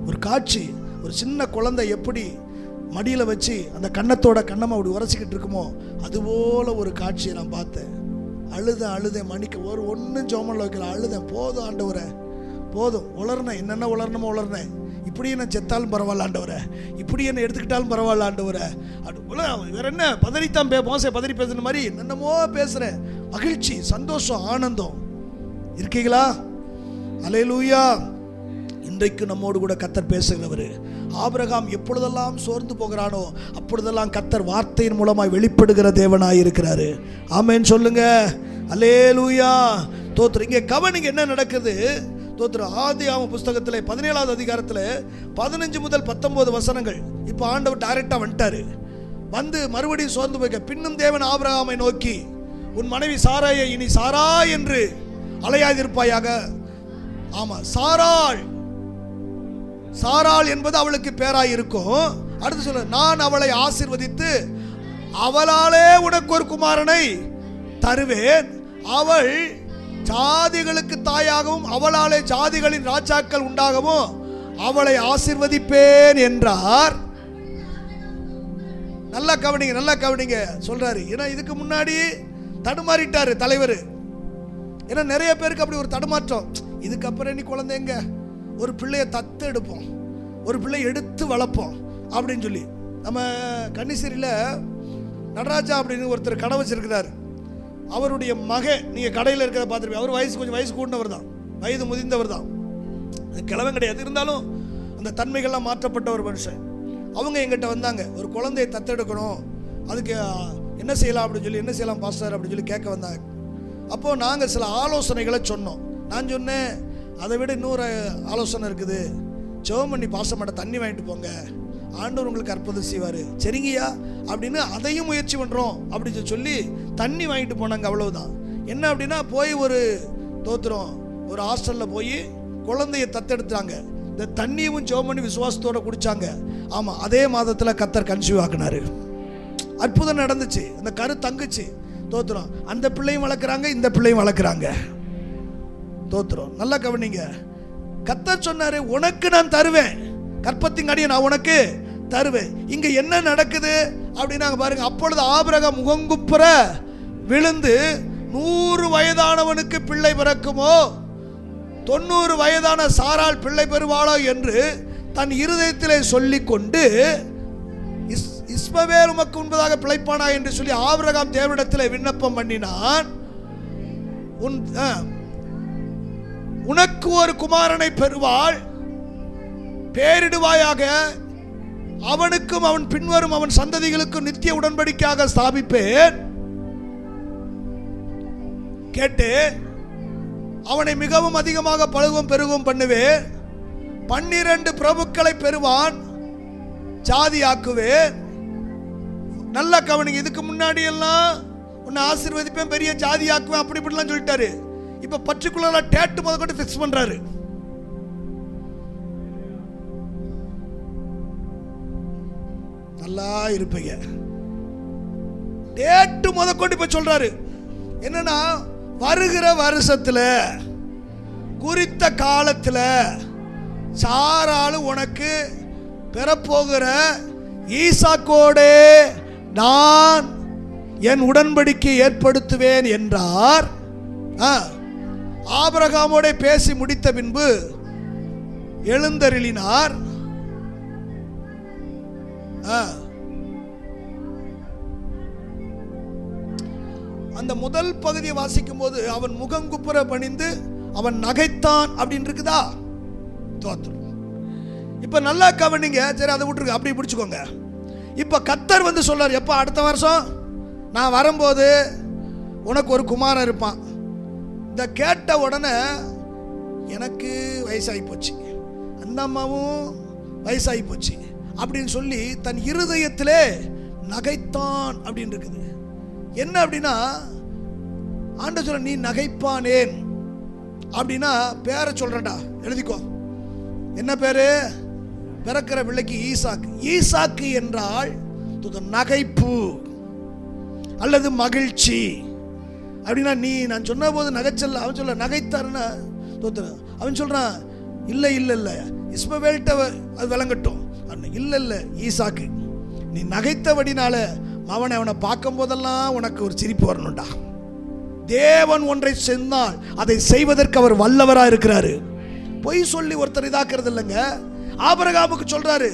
ஒரு காட்சி, ஒரு சின்ன குழந்தை எப்படி மடியில் வச்சு அந்த கன்னத்தோட கண்ணமாக அப்படி உரைச்சிக்கிட்டு இருக்குமோ அதுபோல் ஒரு காட்சியை நான் பார்த்தேன். அழுதேன் மணிக்கு ஒன்றும் ஜோமனில் வைக்கல. அழுதேன், போதும் ஆண்டவரே போதும். உளர்னேன், என்னென்ன உளரணுமோ உளர்னேன். இப்படி என்ன செத்தாலும் பரவாயில்ல ஆண்டவரே, இப்படி என்ன எடுத்துக்கிட்டாலும் பரவாயில்ல ஆண்டவரே. வேற என்ன பதறித்தான் மோசே பதறி பேசுன மாதிரி என்னென்னமோ பேசுறேன். மகிழ்ச்சி, சந்தோஷம், ஆனந்தம். இருக்கீங்களா? அல்லேலூயா. இன்றைக்கு நம்மோடு கூட கர்த்தர் பேசுகிறவர். ஆபிரகாம் எப்பொழுதெல்லாம் சோர்ந்து போகிறானோ அப்பொழுதெல்லாம் கர்த்தர் வார்த்தையின் மூலமாய் வெளிப்படுகிற தேவனாய் இருக்கிறாரு. ஆமென் சொல்லுங்க. அல்லேலூயா. தோத்திரம். இங்கே கவனிங்க என்ன நடக்குது. தோத்திரம். ஆதியாகமம் புஸ்தகத்தில் 17வது அதிகாரத்தில் 15 முதல் 19 வசனங்கள். இப்போ ஆண்டவர் டைரக்டா வந்துட்டாரு. வந்து மறுபடியும் சோர்ந்து போய்க்க. பின்னும் தேவன் ஆபிரகாமை நோக்கி, உன் மனைவி சாராயை இனி சாரா என்று அலையாதிருப்பாயாக. ஆமா, சாராள் என்பது அவளுக்கு பேராய் இருக்கும். அடுத்து சொல்ல, நான் அவளை ஆசீர்வதித்து அவளாலே உனக்கு ஒரு குமாரனை தருவேன். அவள் ஜாதிகளுக்கு தாயாகவும் அவளாலே ஜாதிகளின் ராஜாக்கள் உண்டாகவும் அவளை ஆசீர்வதிப்பேன் என்றார். நல்லா கவனிங்க சொல்றாரு. ஏன்னா இதுக்கு முன்னாடி தடுமாறிட்டாரு தலைவர். ஏன்னா நிறைய பேருக்கு அப்படி ஒரு தடுமாற்றம். இதுக்கப்புறம் நீ குழந்தைங்க, ஒரு பிள்ளைய தத்து எடுப்போம், ஒரு பிள்ளை எடுத்து வளர்ப்போம் அப்படின்னு சொல்லி. நம்ம கன்னிசேரியில் நடராஜா அப்படின்னு ஒருத்தர் கடை வச்சிருக்கிறார். அவருடைய மகன், நீங்கள் கடையில் இருக்கிறத பார்த்துருப்பீங்க. அவர் கொஞ்சம் வயசு கூடினவர் தான், வயது முதிர்ந்தவர் தான், கிழவன் கிடையாது. இருந்தாலும் அந்த தன்மைகள்லாம் மாற்றப்பட்ட ஒரு மனுஷன். அவங்க எங்கிட்ட வந்தாங்க, ஒரு குழந்தையை தத்தெடுக்கணும், அதுக்கு என்ன செய்யலாம் அப்படின்னு சொல்லி, என்ன செய்யலாம் பாஸ்டர் அப்படின்னு சொல்லி கேட்க வந்தாங்க. அப்போது நாங்கள் சில ஆலோசனைகளை சொன்னோம். நான் சொன்னேன், அதை விட இன்னொரு ஆலோசனை இருக்குது. ஜெபம் பண்ணி பாசமாட்ட தண்ணி வாங்கிட்டு போங்க, ஆண்டவர் உங்களுக்கு அற்புதம் செய்வார். சரிங்கய்யா அப்படின்னு அதையும் முயற்சி பண்ணுறோம் அப்படின்னு சொல்லி தண்ணி வாங்கிட்டு போனாங்க. அவ்வளவுதான். என்ன அப்படின்னா, போய் ஒரு தோத்திரம் ஒரு ஹாஸ்டலில் போய் குழந்தைய தத்தெடுத்தாங்க. இந்த தண்ணியும் ஜெபம் பண்ணி விசுவாசத்தோட குடிச்சாங்க. ஆமாம், அதே மாதத்தில் கர்த்தர் கன்சீவ் ஆக்குனாரு. அற்புதம் நடந்துச்சு. அந்த கரு தங்குச்சு. தோத்திரம். அந்த பிள்ளையும் வளர்க்குறாங்க, இந்த பிள்ளையும் வளர்க்குறாங்க. தோத்திரம். நல்லா கவனிங்க. கர்த்தர் சொன்னாரு, உனக்கு நான் தருவேன், கற்பத்தின் அடியை நான் உனக்கு தருவேன். இங்க என்ன நடக்குது அப்படின்னா பாருங்க. அப்பொழுது ஆபிரகாம் முகங்குப்புற விழுந்து, 100 வயதானவனுக்கு பிள்ளை பிறக்குமோ, 90 வயதான சாராள் பிள்ளை பெறுவாளோ என்று தன் இருதயத்திலே சொல்லிக் கொண்டு, இஸ்மவேல் உமக்கு முன்பதாக பிழைப்பானா என்று சொல்லி ஆபிரகாம் தேவனிடத்திலே விண்ணப்பம் பண்ணினான். உனக்கு ஒரு குமாரனை பெறுவாள், பேரிடுவாயாக, அவனுக்கும் அவன் பின்வரும் அவன் சந்ததிகளுக்கும் நித்திய உடன்படிக்கையாக ஸ்தாபிப்பேன். கேட்டு அவனை மிகவும் அதிகமாக பழுவும் பெருகவும் பண்ணுவேன். 12 பிரபுக்களை பெறுவான், ஜாதியாக்குவேன். நல்ல கவனிங்க. இதுக்கு முன்னாடி எல்லாம் உன்னை ஆசீர்வதிப்பேன், பெரிய ஜாதியாக்குவேன், அப்படி இப்படிலாம் சொல்லிட்டாரு. இப்ப பர்டிகுலரா டேட்டு முதற்கொண்டு ஃபிக்ஸ் பண்றாரு. நல்லா இருப்பீங்க. டேட்டு முதற்கொண்டு இப்ப சொல்றாரு. என்னன்னா, வருகிற வருஷத்துல குறித்த காலத்துல சாராளு உனக்கு பெறப்போகிற ஈசாக்கோடே நான் என் உடன்படிக்கை ஏற்படுத்துவேன் என்றார். ஆபிரகாமோட பேசி முடித்த பின்பு எழுந்தருளினார். அந்த முதல் பகுதியை வாசிக்கும் போது அவன் முகங்குப்புற பணிந்து அவன் நகைத்தான் அப்படின்னு இருக்குதா? தோற்றம். இப்ப நல்லா கவனிங்க. சரி, அதை விட்டுருக்கு, அப்படி பிடிச்சுக்கோங்க. இப்ப கர்த்தர் வந்து சொல்றாரு, எப்ப? அடுத்த வருஷம் நான் வரும்போது உனக்கு ஒரு குமாரன் இருப்பான். இந்த கேட்ட உடனே எனக்கு வயசாகி போச்சு, அந்த அம்மாவும் வயசாகி போச்சு அப்படின்னு சொல்லி தன் இருதயத்திலே நகைத்தான் அப்படின்னு இருக்குது. என்ன அப்படின்னா, ஆண்டவர் சொல்ற, நீ நகைப்பானேன் அப்படின்னா பேரை சொல்றடா, எழுதிக்கோ. என்ன பேரு? பிறக்கிற பிள்ளைக்கு ஈசாக்கு. ஈசாக்கு என்றால் நகைப்பு அல்லது மகிழ்ச்சி அப்படின்னா, நீ நான் சொன்ன போது நகைச்சல்ல. அவன் சொல்ல நகைத்தாருன்னா அவன் சொல்றான், இல்லை இல்லை இல்லை இஸ்மவேல்கிட்ட அது விளங்கட்டும். இல்லை இல்லை ஈசாக்கு, நீ நகைத்தபடினால அவனை பார்க்கும் போதெல்லாம் உனக்கு ஒரு சிரிப்பு வரணும்டா. தேவன் ஒன்றை சொன்னால் அதை செய்வதற்கு அவர் வல்லவரா இருக்கிறாரு. பொய் சொல்லி ஒருத்தர் இதாக்குறது இல்லைங்க. ஆபிரகாமுக்கு சொல்றாரு,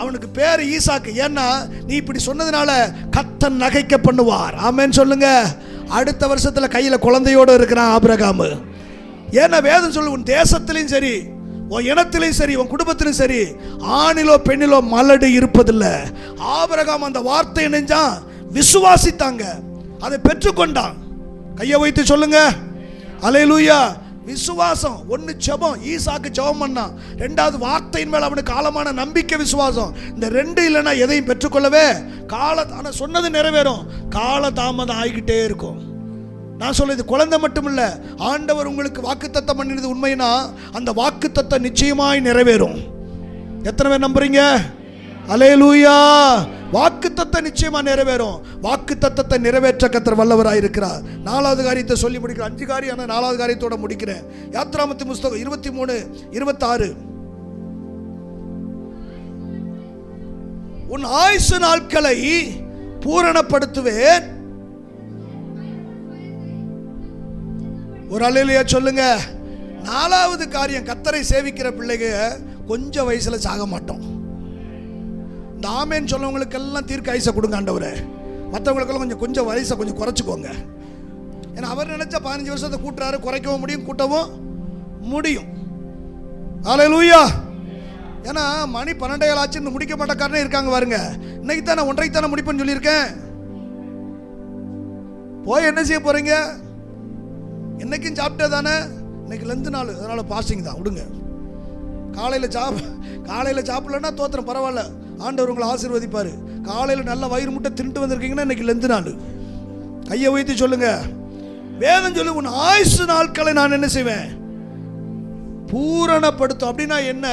அவனுக்கு பேர் ஈசாக்கு. ஏன்னா நீ இப்படி சொன்னதுனால கர்த்தர் நகைக்க பண்ணுவார். ஆமென் சொல்லுங்க. அடுத்த வருஷத்துல கையில குழந்தையோடு இருக்கிறான் ஆபிரகாமு. ஏன்னா வேதம் சொல்லு, உன் தேசத்திலையும் சரி, உன் இனத்திலையும் சரி, உன் குடும்பத்திலும் சரி, ஆணிலோ பெண்ணிலோ மலடு இருப்பதில்லை. ஆபிரகாம் அந்த வார்த்தையை நெஞ்சான், விசுவாசித்தாங்க, அதை பெற்றுக்கொண்டான். கையை வைத்து சொல்லுங்க அல்லேலூயா. விசுவாசம். ஒன்னு ஜெபம், ஈசாக்கு ஜெபம் பண்ணான். ரெண்டாவது வார்த்தையின் மேல் அவனுக்கு ஆழமான நம்பிக்கை, விசுவாசம். இந்த ரெண்டு இல்லைன்னா எதையும் பெற்றுக்கொள்ளவே ஆனா சொன்னது நிறைவேறும், கால தாமதம் ஆகிக்கிட்டே இருக்கும். நான் சொல்றது குழந்தை மட்டும் இல்ல, ஆண்டவர் உங்களுக்கு வாக்குத்தத்தம் பண்ணினது உண்மைனா அந்த வாக்குத்தத்தம் நிச்சயமாய் நிறைவேறும். எத்தனை பேர் நம்புறீங்க? அல்லேலூயா. வாக்குத்தத்தம் நிச்சயமா நிறைவேறும். வாக்குத்தத்தத்தை நிறைவேற்ற கர்த்தர் வல்லவராய் இருக்கிறார். நாலாவது காரியத்தை சொல்லி முடிக்கிறேன். 5 காரியம், நாலாவது காரியத்தோட முடிக்கிறேன். யாத்ராமத்தின் புஸ்தகம் 23:26. உன் ஆயுசு நாட்களை பூரணப்படுத்துவேன். ஒரு அல்லேலூயா சொல்லுங்க. நாலாவது காரியம், கர்த்தரை சேவிக்கிற பிள்ளைங்க கொஞ்சம் வயசுல சாக மாட்டோம். இந்த ஆமேன் சொல்லவங்களுக்கெல்லாம் தீர்க்க ஆயுசை கொடுங்க ஆண்டவரே. மற்றவங்களுக்கெல்லாம் கொஞ்சம் வயசை கொஞ்சம் குறைச்சிக்கோங்க. ஏன்னா அவர் நினைச்சா 15 வருஷத்தை கூட்டுறாரு, குறைக்கவும் முடியும், கூட்டவும் முடியும். அல்லேலூயா. ஏன்னா மணி 12 ஆச்சுன்னு முடிக்க மாட்டக்காரனே இருக்காங்க பாருங்க. இன்னைக்கு தான் நான் 1:30 தானே முடிப்பேன்னு சொல்லியிருக்கேன். போய் என்ன செய்ய போறீங்க? என்னைக்கும் சாப்பிட்டே தானே. இன்னைக்கு லெந்து நாள், அதனால பாஸ்டிங் தான், விடுங்க. காலையில் சாப்பிடலன்னா தோத்திரம், பரவாயில்ல, ஆண்டவர் உங்களை ஆசீர்வதிப்பாரு. காலையில் நல்ல வயிறு முட்டை தின்ட்டு வந்திருக்கீங்கன்னா இன்னைக்கு லெந்து நாள். கையை வைத்து சொல்லுங்க. வேதம் சொல்லு, உன் ஆயுசு நாட்களை நான் என்ன செய்வேன்? பூரணப்படுத்தும். அப்படின்னா என்ன?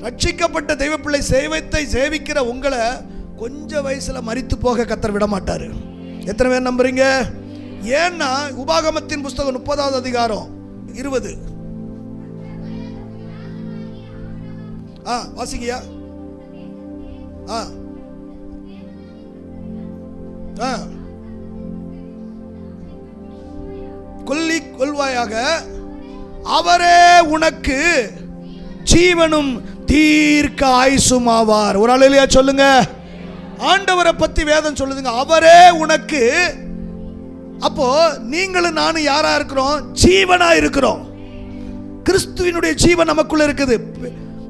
ரட்சிக்கப்பட்ட தெய்வ பிள்ளை சேவத்தை சேவிக்கிற உங்களை கொஞ்சம் வயசுல மரித்து போக கர்த்தர் விட மாட்டாரு. எத்தனை பேர் நம்புறீங்க? ஏன்னா உபாகமத்தின் புஸ்தகம் 30வது அதிகாரம் 20. வாசிங்கயா. கொள்வாயாக, அவரே உனக்கு ஜீவனும் தீர்க்க ஆயுசும் ஆவார். ஒரு அல்லேலூயா சொல்லுங்க. ஆண்டவரை பத்தி வேதம் சொல்லுதுங்க, அவரே உனக்கு. அப்போ நீங்களும் நானும் யாரா இருக்கிறோம்? ஜீவனா இருக்கிறோம். கிறிஸ்துவினுடைய ஜீவன் நமக்குள்ள இருக்குது.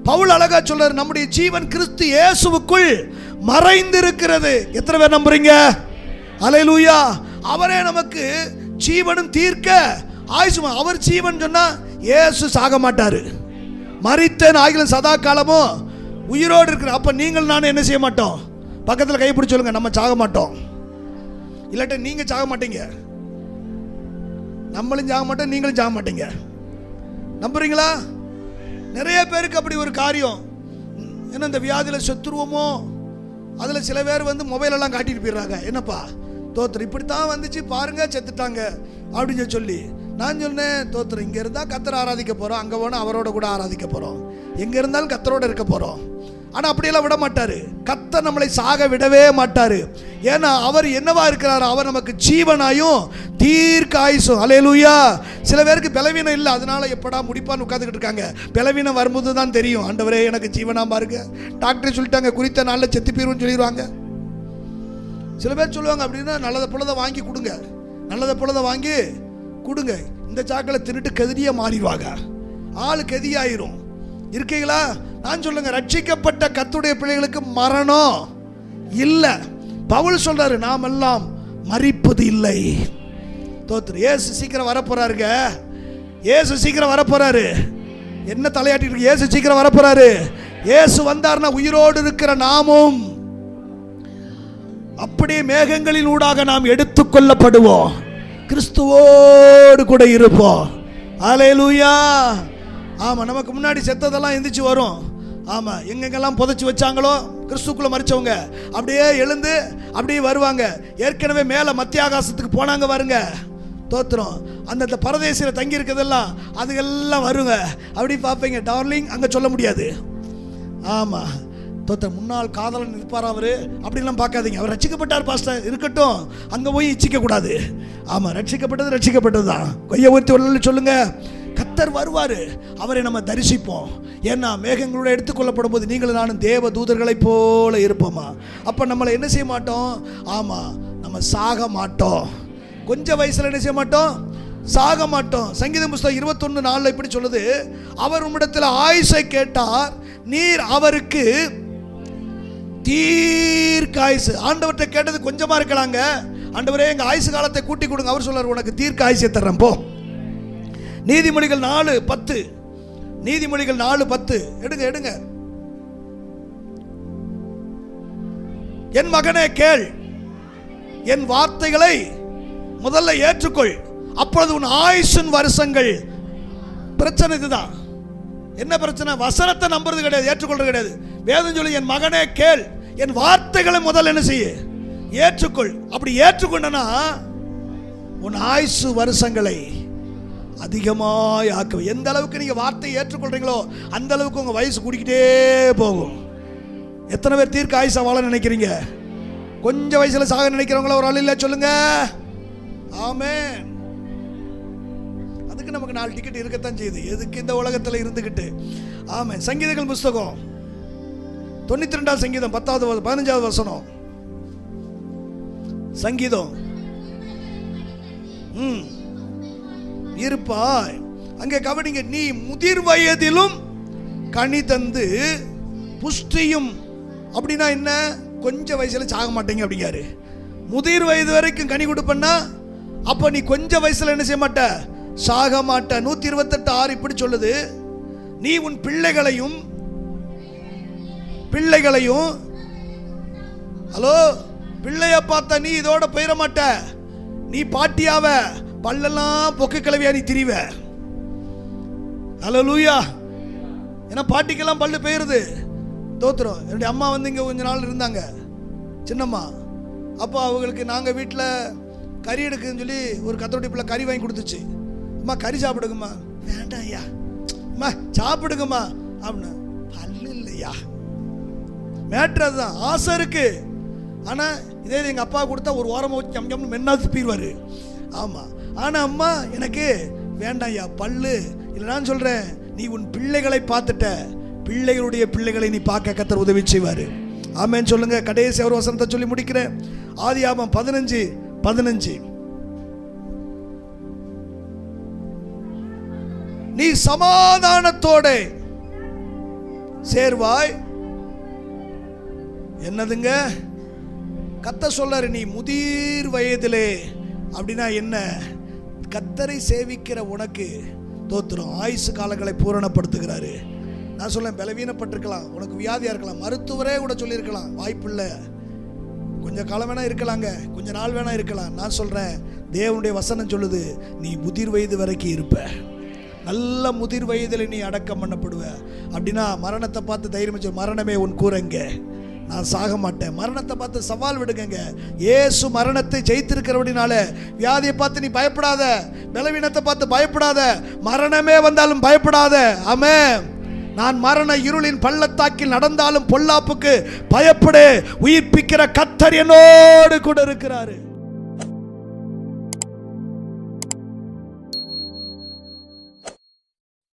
பவுல் அழகா சொல்றாரு, நம்முடைய ஜீவன் கிறிஸ்து இயேசுவுக்குள் மறைந்திருக்கிறது. எத்தனை பேர் நம்புறீங்க? அல்லேலூயா. அவரே நமக்கு ஜீவனும் தீர்க்க ஆயுசும். அவர் ஜீவன் சொன்னா இயேசு சாக மாட்டாரு. மரித்தேன் ஆகிலும் சதா காலமும் உயிரோடு இருக்கிற. அப்ப நீங்கள் நானும் என்ன செய்ய மாட்டோம்? பக்கத்தில் கைப்பிடிச்சு சொல்லுங்க, நம்ம சாக மாட்டோம். இல்லாட்ட நீங்க சாக மாட்டீங்க, நம்மளும் சாக மாட்டோம், நீங்களும் சாக மாட்டீங்க. நம்புறீங்களா? நிறைய பேருக்கு அப்படி ஒரு காரியம். ஏன்னா இந்த வியாதியில் செத்துருவோமோ, அதில் சில பேர் வந்து மொபைல் எல்லாம் காட்டிட்டு போயிடுறாங்க. என்னப்பா தோத்திரம் இப்படித்தான் வந்துச்சு பாருங்க, செத்துட்டாங்க அப்படின்னு சொல்லி. நான் சொன்னேன், தோத்திரம் இங்கே இருந்தால் கர்த்தரை ஆராதிக்க போகிறோம், அங்கே போனால் அவரோட கூட ஆராதிக்க போகிறோம், எங்கே இருந்தாலும் கர்த்தரோட இருக்க போகிறோம். ஆனால் அப்படியெல்லாம் விட மாட்டார். கர்த்தர் நம்மளை சாக விடவே மாட்டார். ஏன்னா அவர் என்னவா இருக்கிறார்? அவர் நமக்கு ஜீவனாயும் தீர்க்க ஆயுசும். அல்லேலூயா. சில பேருக்கு பலவீனம் இல்லை, அதனால எப்படா முடிப்பான்னு உட்காந்துக்கிட்டு இருக்காங்க. பலவீனம் வரும்போது தான் தெரியும், ஆண்டவரே எனக்கு ஜீவனா பாருங்க. டாக்டர் சொல்லிட்டாங்க குறித்த நாளில் செத்து போயிருன்னு சொல்லிடுவாங்க. சில பேர் சொல்லுவாங்க, அப்படின்னா நல்லதை பொழுதை வாங்கி கொடுங்க. நல்லதை போலதை வாங்கி கொடுங்க. இந்த சாக்களை தின்னுட்டு கெதிரியா மாறிடுவாங்க, ஆளு கெதியாயிரும். இருக்கீங்களா? நான் சொல்லுங்க, ரட்சிக்கப்பட்ட கர்த்தருடைய பிள்ளைகளுக்கு மரணம் இல்லை. பவுல் சொல்றாரு, நாம் எல்லாம் மரிப்பது இல்லை. தோத்துரு. ஏசு சீக்கிரம் வரப்போறாருங்க. ஏசு சீக்கிரம் வரப்போறாரு. என்ன தலையாட்டிட்டு இருக்கு? ஏசு சீக்கிரம் வரப்போறாரு. ஏசு வந்தார்னா உயிரோடு இருக்கிற நாமும் அப்படியே மேகங்களின் ஊடாக நாம் எடுத்துக்கொள்ளப்படுவோம், கிறிஸ்துவோடு கூட இருப்போம். அல்லேலூயா. ஆமா, நமக்கு முன்னாடி செத்ததெல்லாம் எந்திரிச்சு வரும். ஆமா, எங்கெங்கெல்லாம் புதைச்சி வச்சாங்களோ கிறிஸ்துக்குள்ள மரிச்சவங்க அப்படியே எழுந்து அப்படியே வருவாங்க. ஏற்கனவே மேல மத்திய ஆகாசத்துக்கு போனாங்க பாருங்க, தோத்திரம். அந்த பரதேசில தங்கி இருக்கிறதெல்லாம் அதுக்கெல்லாம் வருங்க. அப்படி பார்ப்பீங்க. டார்லிங் அங்க சொல்ல முடியாது. ஆமா, தோத்திரம். முன்னாள் காதலன் இருப்பார் அவரு, அப்படிலாம் பார்க்காதீங்க. அவர் ரட்சிக்கப்பட்டார் பாஸ்டர், இருக்கட்டும், அங்க போய் இச்சிக்க கூடாது. ஆமா, ரட்சிக்கப்பட்டது ரட்சிக்கப்பட்டது தான். கையை ஊற்றி உள்ள சொல்லுங்க, கர்த்தர் வருவாரு, அவரை நம்ம தரிசிப்போம். ஏன்னா மேகங்களோட எடுத்துக்கொள்ளப்படும் போது நீங்களும் நானும் தேவ தூதர்களை போல இருப்போமா. அப்ப நம்மளை என்ன செய்ய மாட்டோம்? ஆமா, நம்ம சாக மாட்டோம். கொஞ்ச வயசுல என்ன செய்ய மாட்டோம்? சாக மாட்டோம். சங்கீதம் புஸ்தகம் 21:4 இப்படி சொல்லுது, அவர் உம்மிடத்தில் ஆயுசை கேட்டார், நீர் அவருக்கு தீர்க்காயுசு. ஆண்டவர்கிட்ட கேட்டது கொஞ்சமா இருக்கலாங்க. ஆண்டவரே எங்க ஆயுசு காலத்தை கூட்டி கொடுங்க. அவர் சொல்றார், உனக்கு தீர்க்க ஆயுசை தர்றேன் போ. நீதிமொழிகள் 4:10. நீதிமொழிகள் 4:10 எடுங்க எடுங்க. என் மகனே கேள், என் வார்த்தைகளை முதல்ல ஏற்றுக்கொள், அப்பொழுது உன் ஆயுசின் வருஷங்கள். பிரச்சனை இதுதான். என்ன பிரச்சனை? வசனத்தை நம்புறது கிடையாது, ஏற்றுக்கொள்றது கிடையாது. வேதம் சொல்லி, என் மகனே கேள், என் வார்த்தைகளை முதல்ல என்ன செய்ய? ஏற்றுக்கொள். அப்படி ஏற்றுக்கொண்டனா உன் ஆயுசு வருஷங்களை அதிகமாய் ஆக்க. எந்த அளவுக்கு நீங்க வார்த்தையை ஏற்றுக்கொள்றீங்களோ அந்த அளவுக்கு உங்க வயசு கூடிக்கிட்டே போகும். எத்தனை பேர் தீர்க்க ஆயுசா வாழ நினைக்கிறீங்க? கொஞ்சம் வயசுல சாக நினைக்கிறவங்கள ஒரு ஆள் இல்ல சொல்லுங்க. ஆமென். அதுக்கு நமக்கு 4 டிக்கெட் இருக்கத்தான் செய்யுது. எதுக்கு இந்த உலகத்தில் இருந்துகிட்டு? ஆமென். சங்கீதங்கள் புஸ்தகம் 92 சங்கீதம் 15வது வசனம். சங்கீதம் இருப்பாய். அங்கே கவனிங்க, நீ முதிர் வயதிலும் கனி தந்து புஷ்டியும். அப்படின்னா என்ன? கொஞ்சம் வயசுல சாக மாட்டீங்க அப்படிங்காரு. முதிர் வயது வரைக்கும் கனி கொடுப்பன்னா அப்ப நீ கொஞ்சம் வயசுல என்ன செய்ய மாட்ட? சாக மாட்ட. 128:6 இப்படி சொல்லுது, நீ உன் பிள்ளைகளையும் ஹலோ, பிள்ளைய பார்த்தா நீ இதோட போயிட மாட்ட. நீ பாட்டியாவ, பல்லெல்லாம் பொக்கு கிளவியா நீ திரிவ. அல்லேலூயா. ஏன்னா பாட்டிக்கெல்லாம் பல்லு போயிருது. தோத்துரும். என்னுடைய அம்மா வந்து இங்க கொஞ்ச நாள் இருந்தாங்க, சின்னம்மா. அப்போ அவங்களுக்கு நாங்கள் வீட்டில் கறி எடுக்குன்னு சொல்லி ஒரு கத்தோட்டி பிள்ளை கறி வாங்கி கொடுத்துச்சு. அம்மா கறி சாப்பிடுங்கம்மா. வேண்டாம் ஐயா, அம்மா சாப்பிடுங்கம்மா அப்படின்னு. பல்லு இல்லையா? மேட்ரு அதுதான். ஆசை இருக்கு. ஆனால் இதே எங்கள் அப்பா கொடுத்தா ஒரு ஓரமாக வச்சு ஜம்ஜம்னு மென்னாது பீர்வார். ஆமாம். ஆனால் அம்மா எனக்கு வேண்டாம் ஐயா பல்லு இல்லை. நான் சொல்கிறேன், நீ உன் பிள்ளைகளை பார்த்துட்ட, பிள்ளைகளுடைய பிள்ளைகளை நீ பார்க்க கர்த்தர் உதவி செய்வார். ஆமென் சொல்லுங்க. கடைசி ஒரு வசனத்தை சொல்லி முடிக்கிறேன். ஆதியாகமம் 15:15. நீ சமாதானத்தோட சேர்வாய். என்னதுங்க? கர்த்தர் சொல்றாரு, நீ முதிர் வயதிலே. அப்படின்னா என்ன? கர்த்தரை சேவிக்கிற உனக்கு தோத்திரம் ஆயுசு காலங்களை பூரணப்படுத்துகிறாரு. நான் சொல்ல, பலவீனப்பட்டிருக்கலாம், உனக்கு வியாதியா இருக்கலாம், மருத்துவரே கூட சொல்லியிருக்கலாம், வாய்ப்பில்லை, கொஞ்சம் காலம் வேணா இருக்கலாங்க, கொஞ்ச நாள் வேணா இருக்கலாம். நான் சொல்றேன், தேவனுடைய வசனம் சொல்லுது, நீ முதிர் வயது வரைக்கும் இருப்ப. நல்ல முதிர் வயதில் நீ அடக்கம் பண்ணப்படுவ. அப்படின்னா மரணத்தை பார்த்து தைரியம், மரணமே உன் கூறங்க, நான் சாக மாட்டேன். மரணத்தை பார்த்து சவால் விடுங்க. இயேசு மரணத்தை ஜெயித்திருக்கிறபடினால வியாதியை பார்த்து நீ பயப்படாத, பலவீனத்தை பார்த்து பயப்படாத, மரணமே வந்தாலும் பயப்படாத. ஆமென். நான் மரண இருளின் பள்ளத்தாக்கில் நடந்தாலும் பொல்லாப்புக்கு பயப்படு, உயிர்ப்பிக்கிற கர்த்தர் என்னோடு கூட இருக்கிறாரு.